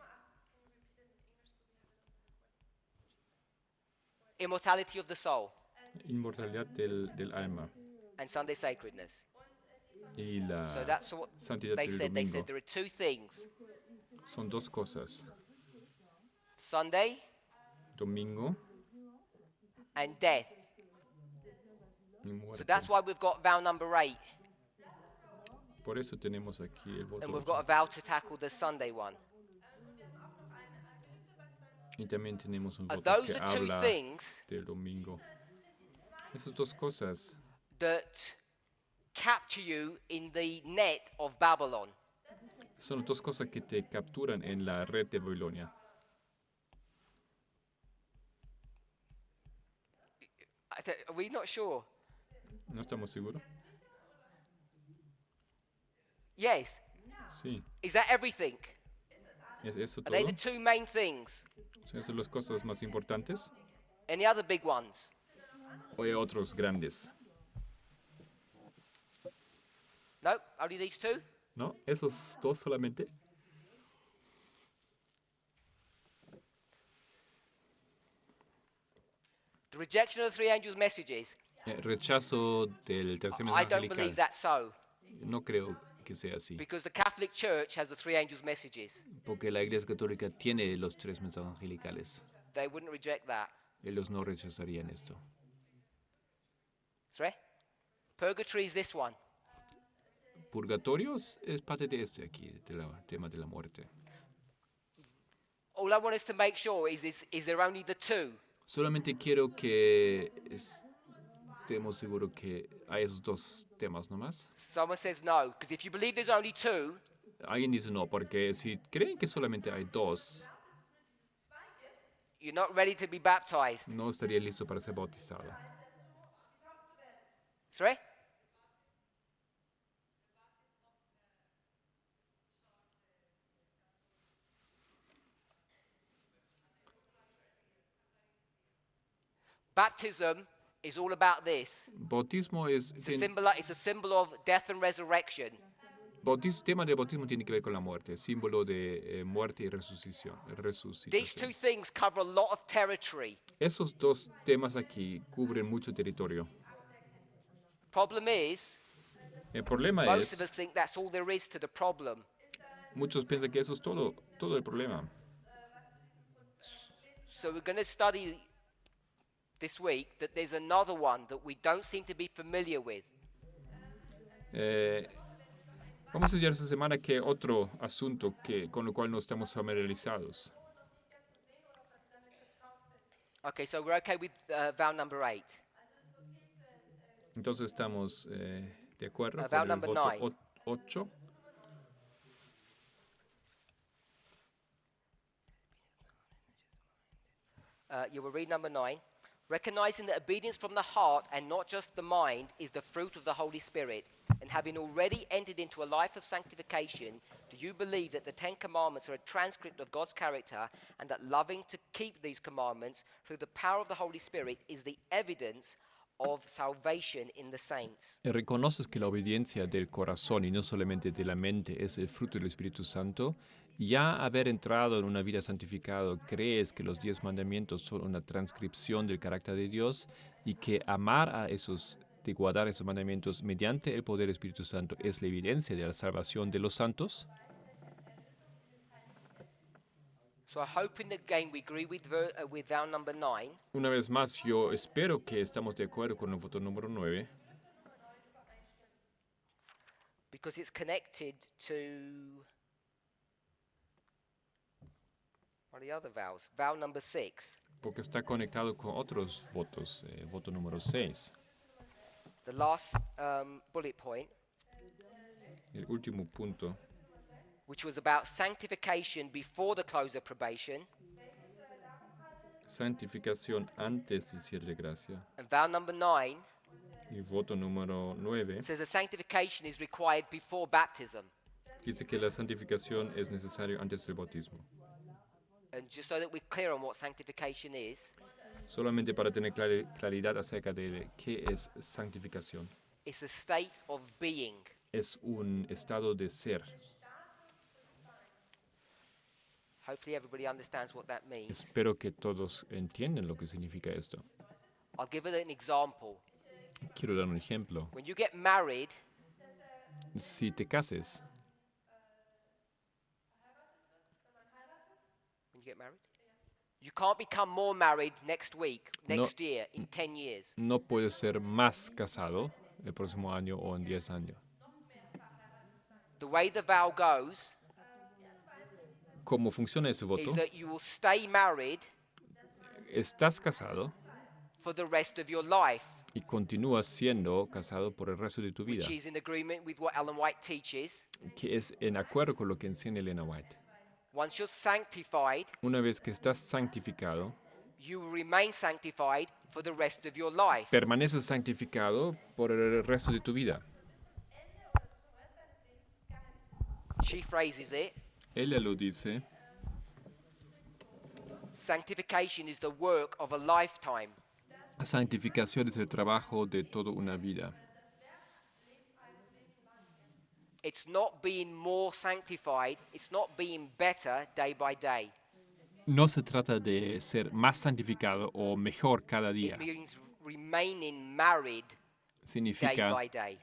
Speaker 1: immortality of the soul
Speaker 2: Inmortalidad del alma
Speaker 1: and Sunday sacredness.
Speaker 2: y la
Speaker 1: So that's what
Speaker 2: santidad
Speaker 1: they
Speaker 2: del
Speaker 1: said. They
Speaker 2: domingo.
Speaker 1: said there are two things:
Speaker 2: Son dos cosas.
Speaker 1: Sunday
Speaker 2: Domingo
Speaker 1: and death.
Speaker 2: y
Speaker 1: So
Speaker 2: muerte.
Speaker 1: that's why we've got vow number 8,
Speaker 2: Por eso tenemos aquí el voto
Speaker 1: and we've
Speaker 2: 8.
Speaker 1: got a vow to tackle the Sunday one.
Speaker 2: Y también tenemos un
Speaker 1: And
Speaker 2: voto
Speaker 1: those
Speaker 2: que
Speaker 1: are two
Speaker 2: habla
Speaker 1: things
Speaker 2: del domingo. Esas dos cosas
Speaker 1: that capture you in the net of Babylon.
Speaker 2: son las dos cosas que te capturan en la red de Babilonia.
Speaker 1: Are we not sure?
Speaker 2: ¿No estamos seguros?
Speaker 1: Yes.
Speaker 2: Sí.
Speaker 1: Is that everything?
Speaker 2: ¿Es eso
Speaker 1: Are they
Speaker 2: todo?
Speaker 1: the two main things?
Speaker 2: ¿Son esas las cosas más importantes?
Speaker 1: Any other big ones?
Speaker 2: ¿O hay otros grandes?
Speaker 1: No, only these two?
Speaker 2: ¿No? ¿Esos dos solamente?
Speaker 1: The rejection of the three angels' messages.
Speaker 2: Rechazo del tercer
Speaker 1: I
Speaker 2: mensaje
Speaker 1: don't believe
Speaker 2: angelical.
Speaker 1: that's so,
Speaker 2: No creo que sea así.
Speaker 1: because the Catholic Church has the three angels' messages.
Speaker 2: Porque la Iglesia Católica tiene los tres mensajes angelicales.
Speaker 1: They wouldn't reject that.
Speaker 2: Ellos no rechazarían esto.
Speaker 1: Sorry? Purgatory is this one.
Speaker 2: Purgatorio es parte de este aquí, del tema de la muerte.
Speaker 1: All I want us to make sure is there only the two?
Speaker 2: Solamente quiero que estemos seguros que hay esos dos temas nomás.
Speaker 1: Someone says no, because if you believe there's only two,
Speaker 2: Alguien dice no, porque si creen que solamente hay dos,
Speaker 1: you're not ready to be baptized.
Speaker 2: no estaría listo para ser bautizado.
Speaker 1: Sorry? Baptism is all about this.
Speaker 2: Bautismo es...
Speaker 1: It's a symbol of death and resurrection.
Speaker 2: Tema de bautismo tiene que ver con la muerte, símbolo de muerte y resucitación.
Speaker 1: These two things cover a lot of territory.
Speaker 2: Esos dos temas aquí cubren mucho territorio.
Speaker 1: Problem is,
Speaker 2: El problema
Speaker 1: most of us
Speaker 2: es,
Speaker 1: think that's all there is to the problem.
Speaker 2: muchos piensan que eso es todo el problema.
Speaker 1: So we're going to study this week that there's another one that we don't seem to be familiar with.
Speaker 2: Vamos a estudiar esta semana que otro asunto con lo cual no estamos familiarizados.
Speaker 1: Okay, so we're okay with vow number 8.
Speaker 2: Entonces estamos de acuerdo
Speaker 1: Vow
Speaker 2: con el
Speaker 1: number
Speaker 2: voto
Speaker 1: 9.
Speaker 2: 8.
Speaker 1: You will read number 9. Recognizing that obedience from the heart and not just the mind is the fruit of the Holy Spirit, and having already entered into a life of sanctification, do you believe that the Ten Commandments are a transcript of God's character, and that loving to keep these commandments through the power of the Holy Spirit is the evidence of salvation in the saints?
Speaker 2: ¿Reconoces que la obediencia del corazón y no solamente de la mente es el fruto del Espíritu Santo? Ya haber entrado en una vida santificada, ¿crees que los 10 mandamientos son una transcripción del carácter de Dios y que amar de guardar esos mandamientos mediante el poder del Espíritu Santo es la evidencia de la salvación de los santos?
Speaker 1: So I'm hoping that again we agree with vow number 9.
Speaker 2: Una vez más, yo espero que estamos de acuerdo con el voto número 9.
Speaker 1: Because it's connected to, what are the other vows? Vow number 6.
Speaker 2: porque está conectado con otros votos. Voto número 6.
Speaker 1: The last bullet point,
Speaker 2: El último punto,
Speaker 1: which was about sanctification before the close of probation,
Speaker 2: santificación antes del cierre de gracia.
Speaker 1: and vow number 9
Speaker 2: Y voto número 9
Speaker 1: says that sanctification is required before baptism.
Speaker 2: dice que la santificación es necesario antes del bautismo.
Speaker 1: And just so that we're clear on what sanctification is,
Speaker 2: Solamente para tener claridad acerca de qué es santificación.
Speaker 1: it's a state of being.
Speaker 2: Es un estado de ser.
Speaker 1: Hopefully everybody understands what that means.
Speaker 2: Espero que todos entiendan lo que significa esto.
Speaker 1: I'll give it an example.
Speaker 2: Quiero dar un ejemplo.
Speaker 1: When you get married,
Speaker 2: Si te cases,
Speaker 1: you can't become more married next week, next year, in 10 years.
Speaker 2: no puedes ser más casado el próximo año o en 10 años.
Speaker 1: The way the vow goes
Speaker 2: ¿Cómo funciona ese voto?
Speaker 1: is that you will stay married
Speaker 2: Estás casado
Speaker 1: for the rest of your life,
Speaker 2: y continúas siendo casado por el resto de tu vida,
Speaker 1: which is in agreement with what Ellen White teaches.
Speaker 2: que es en acuerdo con lo que enseña Elena White.
Speaker 1: Once you're sanctified,
Speaker 2: Una vez que estás santificado,
Speaker 1: you will remain sanctified for the rest of your life.
Speaker 2: permaneces santificado por el resto de tu vida.
Speaker 1: She phrases it,
Speaker 2: Ella lo dice,
Speaker 1: sanctification is the work of a lifetime.
Speaker 2: la santificación es el trabajo de toda una vida.
Speaker 1: It's not being more sanctified, it's not being better day by day.
Speaker 2: No se trata de ser más santificado o mejor cada día.
Speaker 1: It means remaining married day
Speaker 2: Significa
Speaker 1: by day.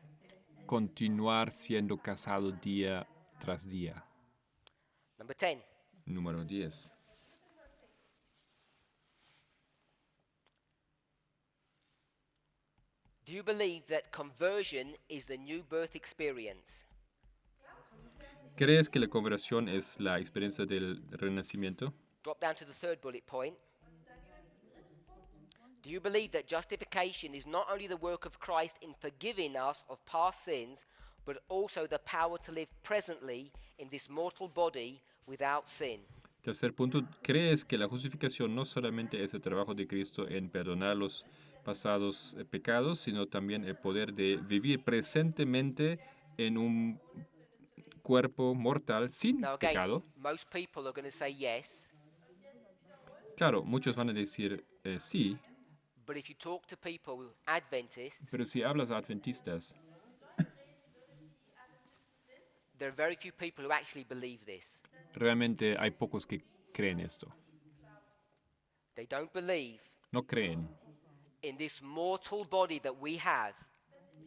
Speaker 2: continuar siendo casado día tras día.
Speaker 1: Number 10.
Speaker 2: Número 10.
Speaker 1: Do you believe that conversion is the new birth experience?
Speaker 2: ¿Crees que la conversión es la experiencia del renacimiento?
Speaker 1: Drop down to the third bullet point. Do you believe that justification is not only the work of Christ in forgiving us of past sins, but also the power to live presently in this mortal body without sin?
Speaker 2: Tercer punto, ¿crees que la justificación no solamente es el trabajo de Cristo en perdonar los pasados pecados, sino también el poder de vivir presentemente en un cuerpo mortal sin
Speaker 1: Now again,
Speaker 2: pecado?
Speaker 1: most people are going to say yes,
Speaker 2: Claro, muchos van a decir sí,
Speaker 1: but if you talk to people, Adventists,
Speaker 2: pero si hablas a adventistas,
Speaker 1: there are very few people who actually believe this.
Speaker 2: realmente hay pocos que creen esto.
Speaker 1: They don't believe
Speaker 2: No creen
Speaker 1: in this mortal body that we have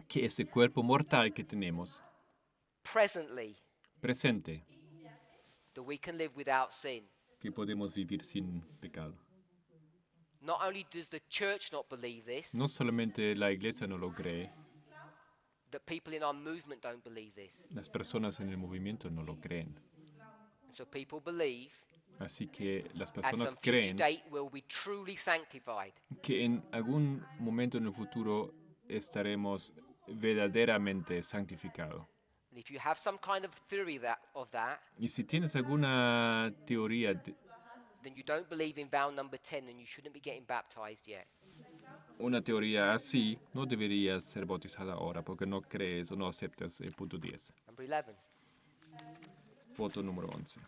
Speaker 2: que ese cuerpo mortal que tenemos
Speaker 1: presently,
Speaker 2: presente,
Speaker 1: that we can live without sin.
Speaker 2: que podemos vivir sin pecado.
Speaker 1: Not only does the church not believe this,
Speaker 2: No solamente la iglesia no lo cree,
Speaker 1: that people in our movement don't believe this.
Speaker 2: las personas en el movimiento no lo creen.
Speaker 1: And so people believe
Speaker 2: Así que las
Speaker 1: at
Speaker 2: personas
Speaker 1: some future
Speaker 2: creen
Speaker 1: date will be truly sanctified.
Speaker 2: que en algún momento en el futuro estaremos verdaderamente santificados.
Speaker 1: And if you have some kind of theory of that,
Speaker 2: Y si tienes alguna teoría,
Speaker 1: then you don't believe in vow number 10 and you shouldn't be getting baptized yet.
Speaker 2: una teoría así, no deberías ser bautizada ahora porque no crees o no aceptas el punto 10.
Speaker 1: Number 11.
Speaker 2: Voto número 11.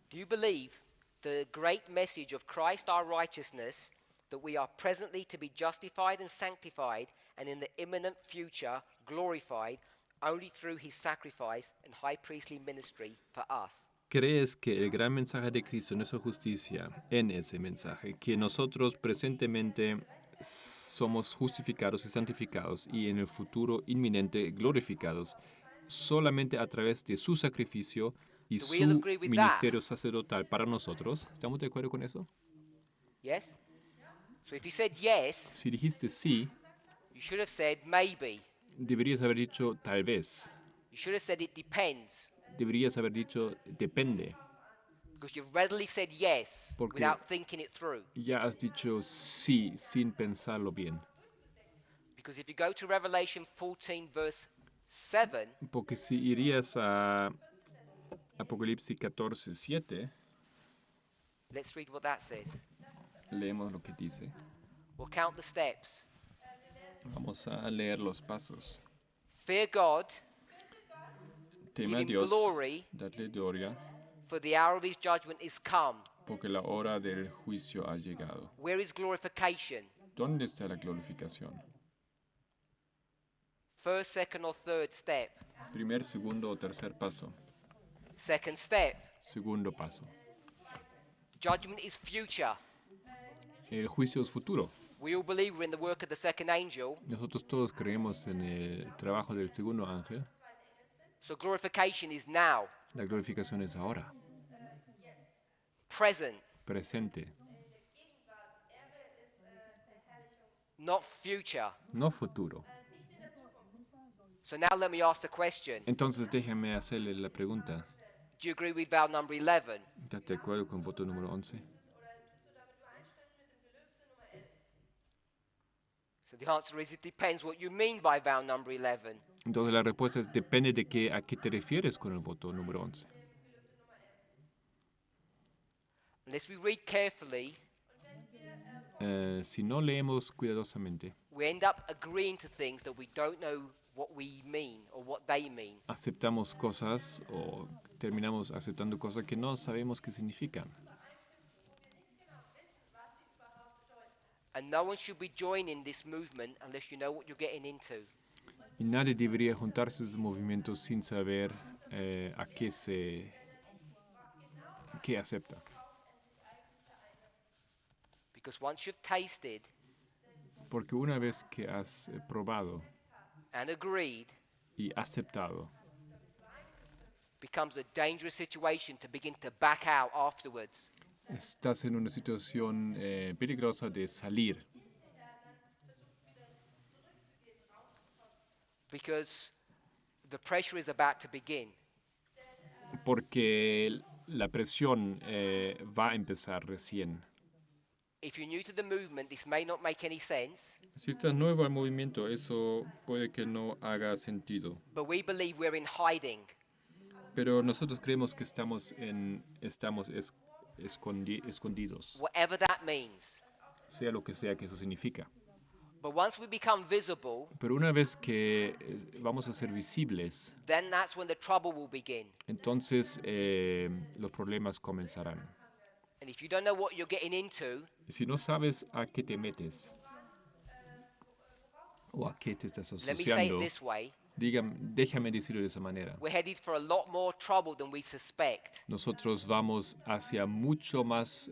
Speaker 1: Do you believe the great message of Christ our righteousness, that we are presently to be justified and sanctified, and in the imminent future glorified, only through his sacrifice and high priestly ministry for us?
Speaker 2: ¿Crees que el gran mensaje de Cristo, nuestra justicia, en ese mensaje, que nosotros presentemente somos justificados y santificados y en el futuro inminente glorificados, solamente a través de su sacrificio y
Speaker 1: Do we
Speaker 2: su
Speaker 1: agree with
Speaker 2: ministerio sacerdotal para nosotros? ¿Estamos de acuerdo con eso?
Speaker 1: Yes? So if you said yes,
Speaker 2: Si dijiste sí,
Speaker 1: you should have said maybe.
Speaker 2: deberías haber dicho tal vez.
Speaker 1: You should have said it depends.
Speaker 2: deberías haber dicho depende.
Speaker 1: Because you've readily said yes
Speaker 2: Porque-
Speaker 1: without thinking it through.
Speaker 2: Ya has dicho sí sin pensarlo bien.
Speaker 1: Because if you go to Revelation 14, verse 7,
Speaker 2: Porque si irías a Apocalipsis 14:7,
Speaker 1: let's read what that says.
Speaker 2: leemos lo que dice.
Speaker 1: We'll count the steps.
Speaker 2: Vamos a leer los pasos.
Speaker 1: Fear God,
Speaker 2: Tema a
Speaker 1: Give him
Speaker 2: Dios,
Speaker 1: glory.
Speaker 2: darle gloria,
Speaker 1: for the hour of his judgment is come.
Speaker 2: porque la hora del juicio ha llegado.
Speaker 1: Where is glorification?
Speaker 2: ¿Dónde está la glorificación?
Speaker 1: First, second, or third step?
Speaker 2: Primer, segundo o tercer paso.
Speaker 1: Second step.
Speaker 2: Segundo paso.
Speaker 1: Judgment is future.
Speaker 2: El juicio es futuro.
Speaker 1: We all believe we're in the work of the second angel.
Speaker 2: Nosotros todos creemos en el trabajo del segundo ángel.
Speaker 1: So glorification is now.
Speaker 2: La glorificación es ahora,
Speaker 1: Present,
Speaker 2: presente,
Speaker 1: not future.
Speaker 2: no futuro.
Speaker 1: So now let me ask the question.
Speaker 2: Entonces déjame hacerle la pregunta.
Speaker 1: Do you agree with vow number 11?
Speaker 2: ¿Estás de acuerdo con voto número 11?
Speaker 1: So the answer is it depends what you mean by vow number 11.
Speaker 2: Entonces la respuesta es depende de a qué te refieres con el voto número 11.
Speaker 1: Unless we read carefully,
Speaker 2: Si no leemos cuidadosamente,
Speaker 1: we end up agreeing to things that we don't know what we mean or what they mean.
Speaker 2: aceptamos cosas o terminamos aceptando cosas que no sabemos qué significan.
Speaker 1: And no one should be joining this movement unless you know what you're getting into.
Speaker 2: Y nadie debería juntarse a esos movimientos sin saber a qué acepta.
Speaker 1: Because once you've tasted
Speaker 2: Porque una vez que has probado
Speaker 1: and agreed,
Speaker 2: y aceptado,
Speaker 1: becomes a dangerous situation to begin to back out afterwards.
Speaker 2: estás en una situación peligrosa de salir.
Speaker 1: Because the pressure is about to begin.
Speaker 2: Porque la presión va a empezar recién.
Speaker 1: If you're new to the movement, this may not make any sense,
Speaker 2: Si estás nuevo al movimiento, eso puede que no haga sentido.
Speaker 1: but we believe we're in hiding.
Speaker 2: Pero nosotros creemos que estamos escondidos,
Speaker 1: Whatever that means.
Speaker 2: sea lo que sea que eso significa.
Speaker 1: But once we become visible,
Speaker 2: Pero una vez que vamos a ser visibles,
Speaker 1: then that's when the trouble will begin.
Speaker 2: entonces los problemas comenzarán.
Speaker 1: And if you don't know what you're getting into,
Speaker 2: Y si no sabes a qué te metes o a qué te estás
Speaker 1: let me say it
Speaker 2: asociando,
Speaker 1: this way,
Speaker 2: déjame decirlo de esa manera.
Speaker 1: we're headed for a lot more trouble than we suspect.
Speaker 2: Nosotros vamos hacia mucho más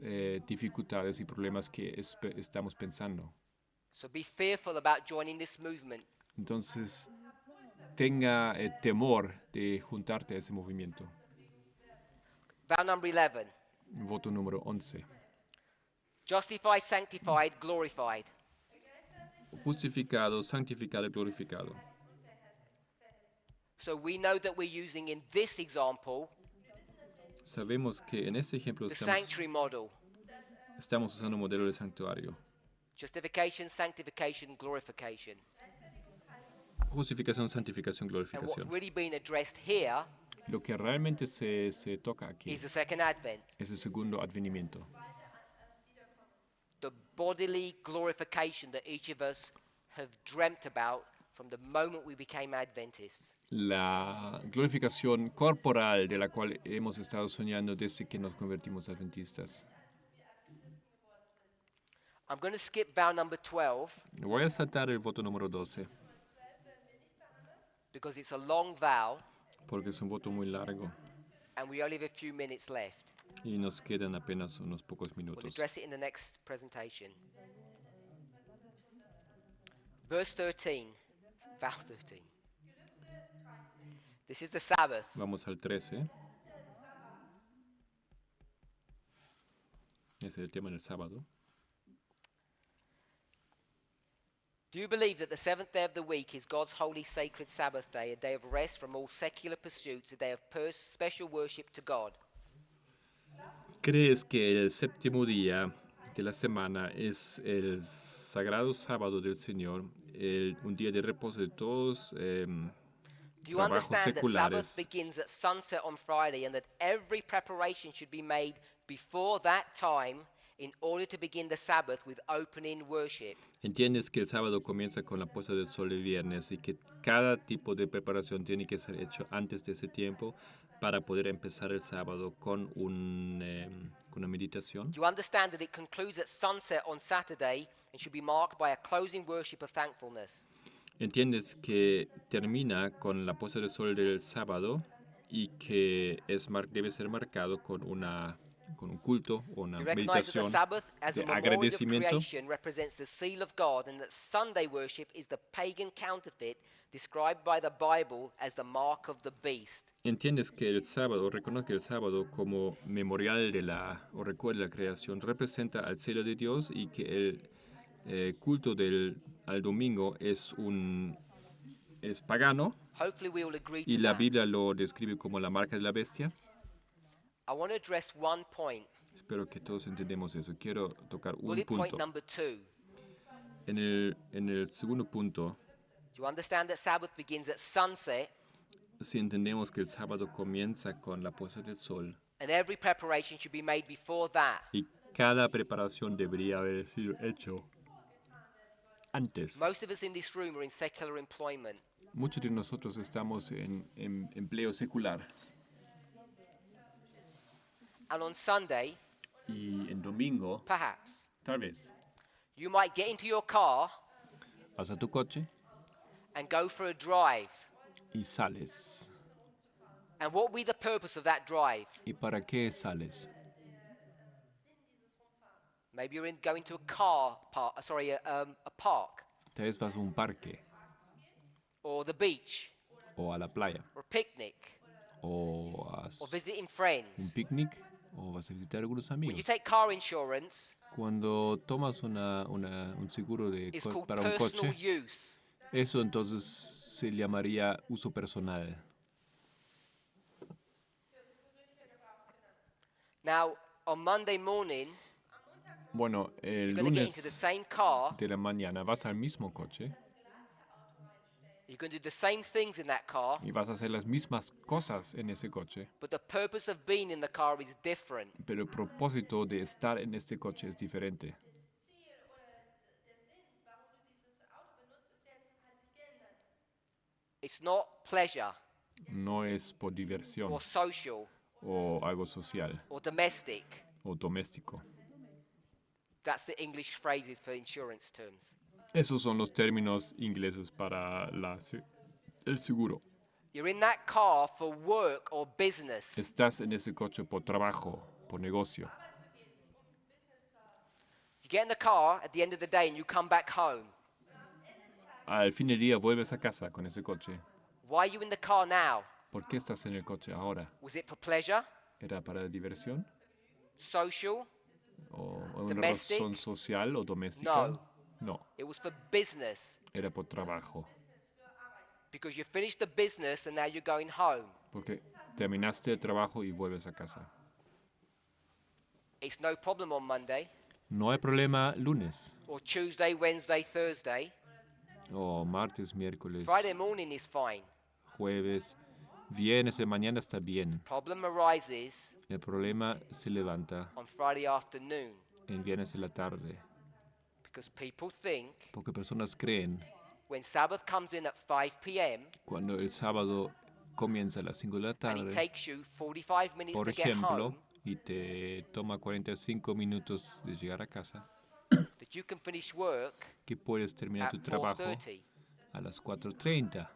Speaker 2: dificultades y problemas que estamos pensando.
Speaker 1: So be fearful about joining this movement.
Speaker 2: Entonces, tenga temor de juntarte a ese movimiento.
Speaker 1: Vow number 11.
Speaker 2: Voto número 11.
Speaker 1: Justified, sanctified, glorified.
Speaker 2: Justificado, santificado y glorificado.
Speaker 1: So we know that we're using in this example
Speaker 2: Sabemos que en este ejemplo
Speaker 1: the sanctuary model.
Speaker 2: estamos usando un modelo de santuario.
Speaker 1: Justification, sanctification, glorification.
Speaker 2: Justificación, santificación,
Speaker 1: And what's
Speaker 2: glorificación.
Speaker 1: really being addressed here
Speaker 2: Lo que realmente se toca aquí
Speaker 1: is the second advent.
Speaker 2: es el segundo advenimiento.
Speaker 1: The bodily glorification that each of us have dreamt about from the moment we became Adventists.
Speaker 2: La glorificación corporal de la cual hemos estado soñando desde que nos convertimos adventistas.
Speaker 1: I'm going to skip vow number 12
Speaker 2: Voy a saltar el voto número 12
Speaker 1: because it's a long vow
Speaker 2: porque es un voto muy largo
Speaker 1: and we only have a few minutes left.
Speaker 2: y nos quedan apenas unos pocos
Speaker 1: We'll
Speaker 2: minutos.
Speaker 1: address it in the next presentation. Verse 13, vow 13. This is the Sabbath.
Speaker 2: Vamos al 13. Ese es el tema del sábado.
Speaker 1: Do you believe that the seventh day of the week is God's holy sacred Sabbath day, a day of rest from all secular pursuits, a day of special worship to God?
Speaker 2: ¿Crees que el séptimo día de la semana es el sagrado sábado del Señor, un día de reposo de todos
Speaker 1: Do you
Speaker 2: trabajos
Speaker 1: understand that Sabbath
Speaker 2: seculares?
Speaker 1: begins at sunset on Friday and that every preparation should be made before that time in order to begin the Sabbath with opening worship?
Speaker 2: ¿Entiendes que el sábado comienza con la puesta del sol el viernes y que cada tipo de preparación tiene que ser hecho antes de ese tiempo para poder empezar el sábado con una meditación?
Speaker 1: Do you understand that it concludes at sunset on Saturday and should be marked by a closing worship of thankfulness?
Speaker 2: ¿Entiendes que termina con la puesta del sol del sábado y que debe ser marcado con un culto o una
Speaker 1: Do you recognize that the
Speaker 2: meditación
Speaker 1: Sabbath as a
Speaker 2: de
Speaker 1: memorial of
Speaker 2: agradecimiento?
Speaker 1: creation represents the seal of God and that Sunday worship is the pagan counterfeit described by the Bible as the mark of the beast?
Speaker 2: ¿Entiendes que el sábado, reconoce que el sábado como memorial o recuerdo de la creación representa al cielo de Dios y que el culto al domingo es pagano
Speaker 1: Hopefully we all agree
Speaker 2: y
Speaker 1: to
Speaker 2: la
Speaker 1: that.
Speaker 2: Biblia lo describe como la marca de la bestia?
Speaker 1: I want to address one point.
Speaker 2: Espero que todos entendemos eso. Quiero tocar un
Speaker 1: Bullet point
Speaker 2: punto.
Speaker 1: number 2.
Speaker 2: En el segundo punto,
Speaker 1: Do you understand that Sabbath begins at sunset
Speaker 2: si entendemos que el sábado comienza con la puesta del sol
Speaker 1: and every preparation should be made before that?
Speaker 2: y cada preparación debería haber sido hecho antes.
Speaker 1: Most of us in this room are in secular employment.
Speaker 2: Muchos de nosotros estamos en empleo secular
Speaker 1: And on Sunday,
Speaker 2: y en domingo,
Speaker 1: perhaps,
Speaker 2: tal vez,
Speaker 1: you might get into your car
Speaker 2: vas a tu coche
Speaker 1: and go for a drive.
Speaker 2: y sales.
Speaker 1: And what will be the purpose of that drive?
Speaker 2: ¿Y para qué sales?
Speaker 1: Maybe you're going to a park
Speaker 2: Tal vez vas a un parque
Speaker 1: or the beach
Speaker 2: o a la playa
Speaker 1: or a picnic
Speaker 2: o a
Speaker 1: or visiting
Speaker 2: un
Speaker 1: friends.
Speaker 2: picnic o vas a visitar a algunos
Speaker 1: When you
Speaker 2: amigos.
Speaker 1: take car insurance,
Speaker 2: Cuando tomas un seguro
Speaker 1: it's called
Speaker 2: para un
Speaker 1: personal
Speaker 2: coche,
Speaker 1: use.
Speaker 2: eso entonces se llamaría uso personal.
Speaker 1: Now, on Monday morning,
Speaker 2: Bueno, el
Speaker 1: you're going to get into the
Speaker 2: lunes
Speaker 1: same car.
Speaker 2: de la mañana vas al mismo coche
Speaker 1: You're going to do the same things in that car,
Speaker 2: y vas a hacer las mismas cosas en ese coche,
Speaker 1: but the purpose of being in the car is different.
Speaker 2: pero el propósito de estar en este coche es diferente.
Speaker 1: It's not pleasure
Speaker 2: No es por diversión
Speaker 1: or social
Speaker 2: o algo social
Speaker 1: or domestic.
Speaker 2: o doméstico.
Speaker 1: That's the English phrases for insurance terms.
Speaker 2: Esos son los términos ingleses para el seguro.
Speaker 1: You're in that car for work or business.
Speaker 2: Estás en ese coche por trabajo, por negocio.
Speaker 1: You get in the car at the end of the day and you come back home.
Speaker 2: Al fin del día vuelves a casa con ese coche.
Speaker 1: Why are you in the car now?
Speaker 2: ¿Por qué estás en el coche ahora?
Speaker 1: Was it for pleasure,
Speaker 2: ¿Era para diversión?
Speaker 1: social?
Speaker 2: ¿O una
Speaker 1: Domestic?
Speaker 2: razón social o doméstica?
Speaker 1: No.
Speaker 2: No,
Speaker 1: It was for business
Speaker 2: era por trabajo.
Speaker 1: because you finished the business and now you're going home.
Speaker 2: Porque terminaste el trabajo y vuelves a casa.
Speaker 1: It's no problem on Monday
Speaker 2: No hay problema lunes
Speaker 1: or Tuesday, Wednesday, Thursday.
Speaker 2: o martes, miércoles,
Speaker 1: Friday morning is fine.
Speaker 2: jueves, viernes de mañana está bien.
Speaker 1: Problem arises
Speaker 2: El problema se levanta
Speaker 1: on Friday afternoon
Speaker 2: el viernes de la tarde.
Speaker 1: because people think
Speaker 2: Porque personas creen
Speaker 1: when Sabbath comes in at 5 p.m.
Speaker 2: cuando el sábado comienza a las 5 de la
Speaker 1: and it
Speaker 2: tarde,
Speaker 1: takes you 45 minutes
Speaker 2: por
Speaker 1: to get
Speaker 2: ejemplo,
Speaker 1: home,
Speaker 2: y te toma 45 minutos de llegar a casa,
Speaker 1: that you can finish work
Speaker 2: que puedes terminar
Speaker 1: at
Speaker 2: tu trabajo
Speaker 1: 4:30
Speaker 2: a las 4:30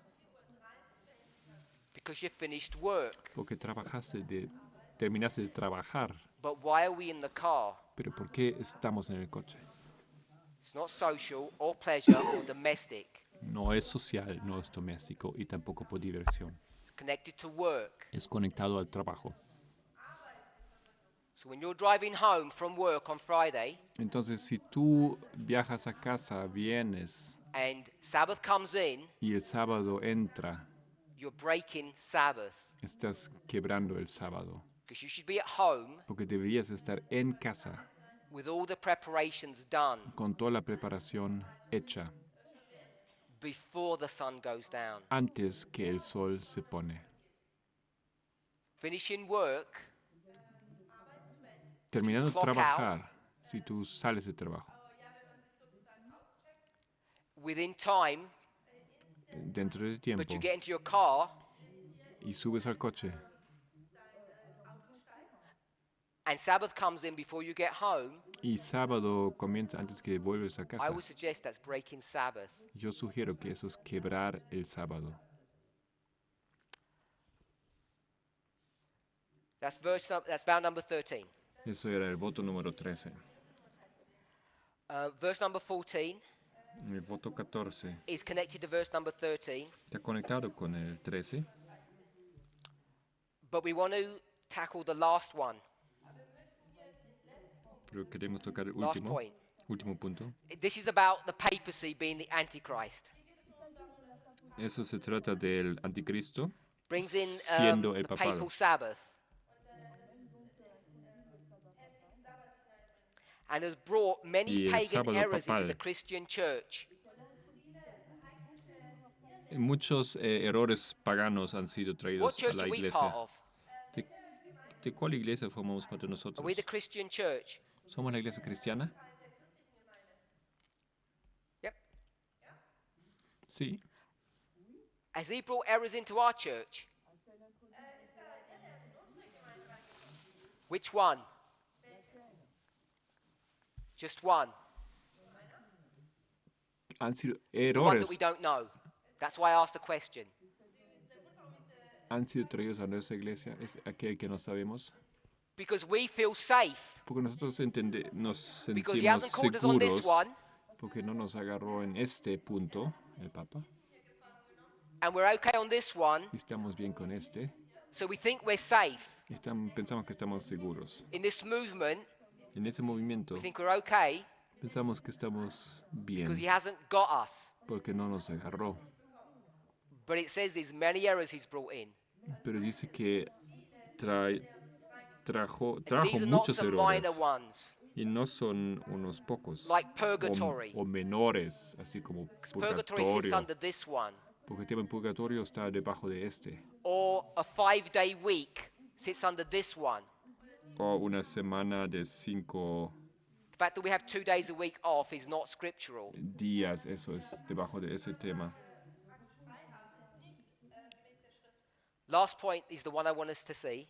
Speaker 1: because you finished work.
Speaker 2: porque terminaste de trabajar.
Speaker 1: But why are we in the car?
Speaker 2: Pero ¿por qué estamos en el coche?
Speaker 1: It's not social or pleasure or domestic.
Speaker 2: No es social, no es doméstico y tampoco por diversión.
Speaker 1: It's connected to work.
Speaker 2: Es conectado al trabajo.
Speaker 1: So when you're driving home from work on Friday,
Speaker 2: Entonces, si tú viajas a casa viernes
Speaker 1: and Sabbath comes in,
Speaker 2: y el sábado entra,
Speaker 1: you're breaking Sabbath.
Speaker 2: estás quebrando el sábado.
Speaker 1: Because you should be at home
Speaker 2: Porque deberías estar en casa
Speaker 1: with all the preparations done
Speaker 2: con toda la preparación hecha
Speaker 1: before the sun goes down.
Speaker 2: antes que el sol se pone.
Speaker 1: Finishing work,
Speaker 2: Terminando de
Speaker 1: clock
Speaker 2: trabajar, si tú sales de trabajo,
Speaker 1: within time,
Speaker 2: dentro de tiempo,
Speaker 1: but you get into your car
Speaker 2: y subes al coche,
Speaker 1: and Sabbath comes in before you get home,
Speaker 2: y sábado comienza antes que vuelves a
Speaker 1: I
Speaker 2: casa,
Speaker 1: would suggest that's breaking Sabbath.
Speaker 2: yo sugiero que eso es quebrar el sábado.
Speaker 1: That's vow number 13.
Speaker 2: Eso era el voto número 13.
Speaker 1: Verse number 14
Speaker 2: El voto 14
Speaker 1: is connected to verse number 13,
Speaker 2: está conectado con el 13,
Speaker 1: but we want to tackle the last one.
Speaker 2: pero queremos tocar el
Speaker 1: Last point.
Speaker 2: último punto.
Speaker 1: This is about the papacy being the Antichrist.
Speaker 2: Eso se trata del anticristo
Speaker 1: Brings in
Speaker 2: siendo el
Speaker 1: the papal
Speaker 2: papado.
Speaker 1: Sabbath. And has brought
Speaker 2: Y
Speaker 1: many
Speaker 2: el
Speaker 1: pagan
Speaker 2: sábado
Speaker 1: errors into
Speaker 2: papal.
Speaker 1: the Christian church.
Speaker 2: Muchos errores paganos han sido
Speaker 1: What
Speaker 2: traídos a
Speaker 1: church
Speaker 2: la
Speaker 1: are we
Speaker 2: iglesia.
Speaker 1: part of?
Speaker 2: ¿De cuál iglesia formamos parte
Speaker 1: Are
Speaker 2: nosotros?
Speaker 1: we the Christian church?
Speaker 2: ¿Somos la iglesia cristiana?
Speaker 1: Yep.
Speaker 2: Sí.
Speaker 1: Has he brought errors into our church? Which one? Just one.
Speaker 2: Han sido
Speaker 1: It's the one that
Speaker 2: errores,
Speaker 1: we don't know. That's why I asked the question.
Speaker 2: han sido traídos a nuestra iglesia, es aquel que no sabemos.
Speaker 1: Because we feel safe.
Speaker 2: Porque nosotros nos
Speaker 1: Because he
Speaker 2: sentimos
Speaker 1: hasn't called us on this
Speaker 2: seguros,
Speaker 1: one.
Speaker 2: porque no nos agarró en este punto, el Papa,
Speaker 1: And we're okay on this one.
Speaker 2: y estamos bien con este,
Speaker 1: So we think we're safe.
Speaker 2: y pensamos que estamos seguros.
Speaker 1: In this movement,
Speaker 2: En ese movimiento
Speaker 1: we think we're okay
Speaker 2: pensamos que estamos bien,
Speaker 1: because he hasn't got us.
Speaker 2: porque no nos agarró.
Speaker 1: But it says there's many errors he's brought in.
Speaker 2: Pero dice que trajo
Speaker 1: These are not
Speaker 2: muchos
Speaker 1: some minor
Speaker 2: errores,
Speaker 1: ones.
Speaker 2: y no son unos pocos
Speaker 1: Like purgatory.
Speaker 2: o menores, así como
Speaker 1: Purgatory sits
Speaker 2: purgatorio,
Speaker 1: under this one.
Speaker 2: porque el tema en purgatorio está debajo de este,
Speaker 1: Or a 5-day week sits under this one.
Speaker 2: o una semana de 5
Speaker 1: The fact that we have 2 days a week off is not scriptural.
Speaker 2: días, eso es debajo de ese tema.
Speaker 1: Last point is the one I want us to see.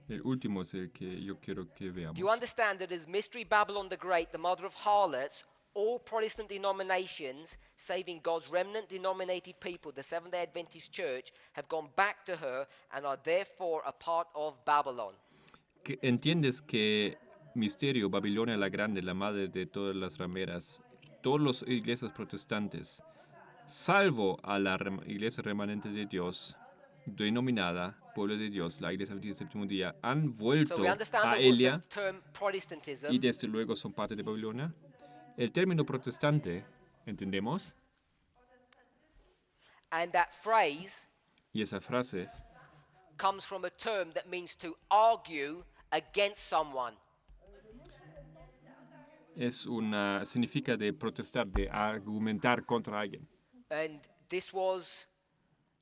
Speaker 2: El último es el que yo quiero que veamos.
Speaker 1: Do you understand that as Mystery Babylon the Great, the mother of harlots, all Protestant denominations, saving God's remnant denominated people, the Seventh-day Adventist Church, have gone back to her and are therefore a part of Babylon?
Speaker 2: ¿Entiendes que Misterio, Babilonia la Grande, la madre de todas las rameras, todas las iglesias protestantes, salvo a la iglesia remanente de Dios, denominada Pueblo de Dios, la iglesia del séptimo día, han vuelto
Speaker 1: So we understand
Speaker 2: a
Speaker 1: the
Speaker 2: Elia
Speaker 1: term Protestantism
Speaker 2: y desde luego son parte de Babilonia? El término protestante, ¿entendemos?
Speaker 1: and that phrase
Speaker 2: Y esa frase
Speaker 1: comes from a term that means to argue against someone.
Speaker 2: significa de protestar, de argumentar contra alguien.
Speaker 1: And this was,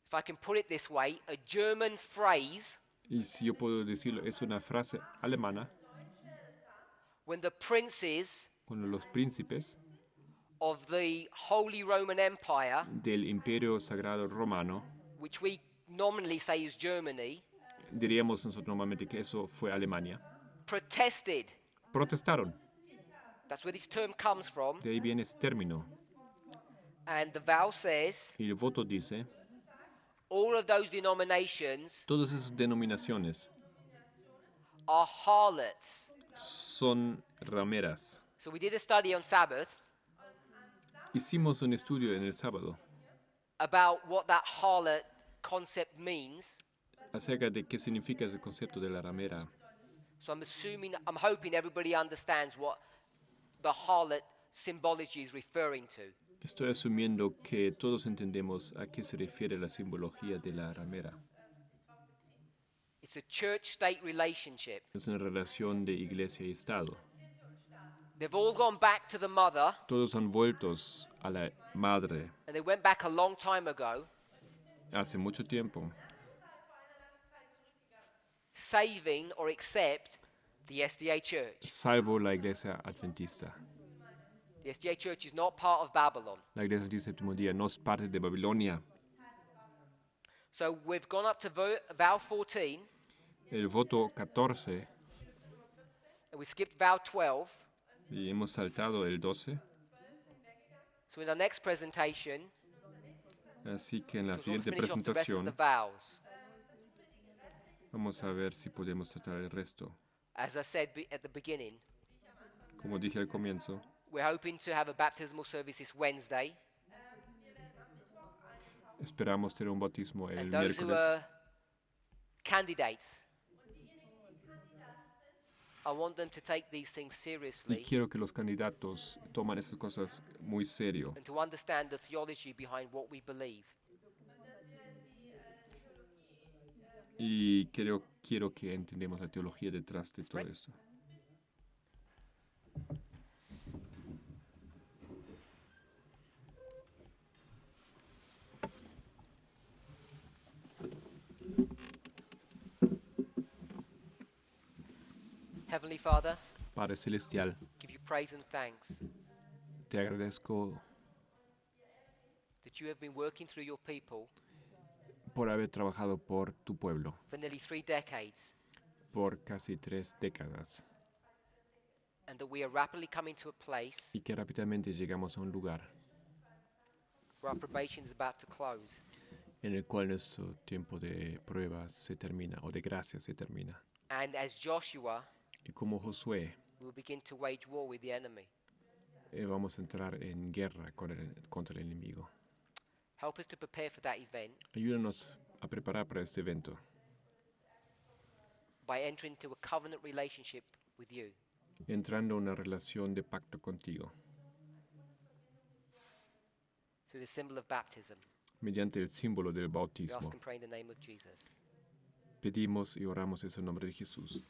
Speaker 1: if I can put it this way, a German phrase
Speaker 2: Y si yo puedo decirlo, es una frase alemana
Speaker 1: when the princes
Speaker 2: cuando los príncipes
Speaker 1: of the Holy Roman Empire,
Speaker 2: del Imperio Sagrado Romano,
Speaker 1: which we nominally say is Germany,
Speaker 2: diríamos nosotros normalmente que eso fue Alemania,
Speaker 1: protested.
Speaker 2: protestaron.
Speaker 1: That's where this term comes from.
Speaker 2: De ahí viene ese término.
Speaker 1: And the vow says
Speaker 2: Y el voto dice,
Speaker 1: all of those denominations
Speaker 2: todas esas denominaciones
Speaker 1: are harlots.
Speaker 2: son rameras.
Speaker 1: So we did a study on Sabbath
Speaker 2: Hicimos un estudio en el sábado
Speaker 1: about what that harlot concept means.
Speaker 2: acerca de qué significa ese concepto de la ramera.
Speaker 1: So I'm hoping everybody understands what the harlot symbology is referring to.
Speaker 2: Estoy asumiendo que todos entendemos a qué se refiere la simbología de la ramera.
Speaker 1: It's a church-state relationship.
Speaker 2: Es una relación de iglesia y Estado.
Speaker 1: They've all gone back to the mother,
Speaker 2: Todos han vuelto a la madre
Speaker 1: and they went back a long time ago,
Speaker 2: hace mucho tiempo,
Speaker 1: saving or except the SDA Church.
Speaker 2: salvo la iglesia adventista.
Speaker 1: The SDA Church is not part of Babylon.
Speaker 2: La iglesia adventista del séptimo día no es parte de Babilonia.
Speaker 1: So we've gone up to vow 14,
Speaker 2: El voto 14,
Speaker 1: and we skipped vow 12.
Speaker 2: y hemos saltado el 12.
Speaker 1: So in our next presentation,
Speaker 2: Así que en la
Speaker 1: we'll
Speaker 2: siguiente
Speaker 1: finish off the rest of the
Speaker 2: presentación
Speaker 1: vows.
Speaker 2: vamos a ver si podemos tratar el resto.
Speaker 1: As I said at the beginning,
Speaker 2: Como dije al comienzo,
Speaker 1: we're hoping to have a baptismal service this Wednesday.
Speaker 2: esperamos tener un bautismo el
Speaker 1: And those who
Speaker 2: miércoles.
Speaker 1: are candidates, I want them to take these things
Speaker 2: Y
Speaker 1: seriously
Speaker 2: quiero que los candidatos tomen esas cosas muy serio
Speaker 1: and to understand the theology behind what we believe.
Speaker 2: y quiero que entendamos la teología detrás de todo esto.
Speaker 1: Heavenly Father,
Speaker 2: Padre Celestial,
Speaker 1: give you praise and thanks
Speaker 2: te agradezco
Speaker 1: that you have been working through your people
Speaker 2: por haber trabajado por tu pueblo
Speaker 1: for nearly 3 decades,
Speaker 2: por casi 3 décadas
Speaker 1: and that we are rapidly coming to a place
Speaker 2: y que rápidamente llegamos a un lugar
Speaker 1: where our probation is about to close.
Speaker 2: en el cual nuestro tiempo de prueba se termina o de gracia se termina.
Speaker 1: And as Joshua,
Speaker 2: Y como Josué,
Speaker 1: we will begin to wage war with the enemy.
Speaker 2: vamos a entrar en guerra contra el enemigo.
Speaker 1: Help us to prepare for that event
Speaker 2: Ayúdanos a preparar para este evento
Speaker 1: by entering into a covenant relationship with you.
Speaker 2: entrando en una relación de pacto contigo
Speaker 1: Through the symbol of baptism.
Speaker 2: mediante el símbolo del
Speaker 1: We ask
Speaker 2: bautismo.
Speaker 1: and pray in the name of Jesus.
Speaker 2: Pedimos y oramos en el nombre de Jesús.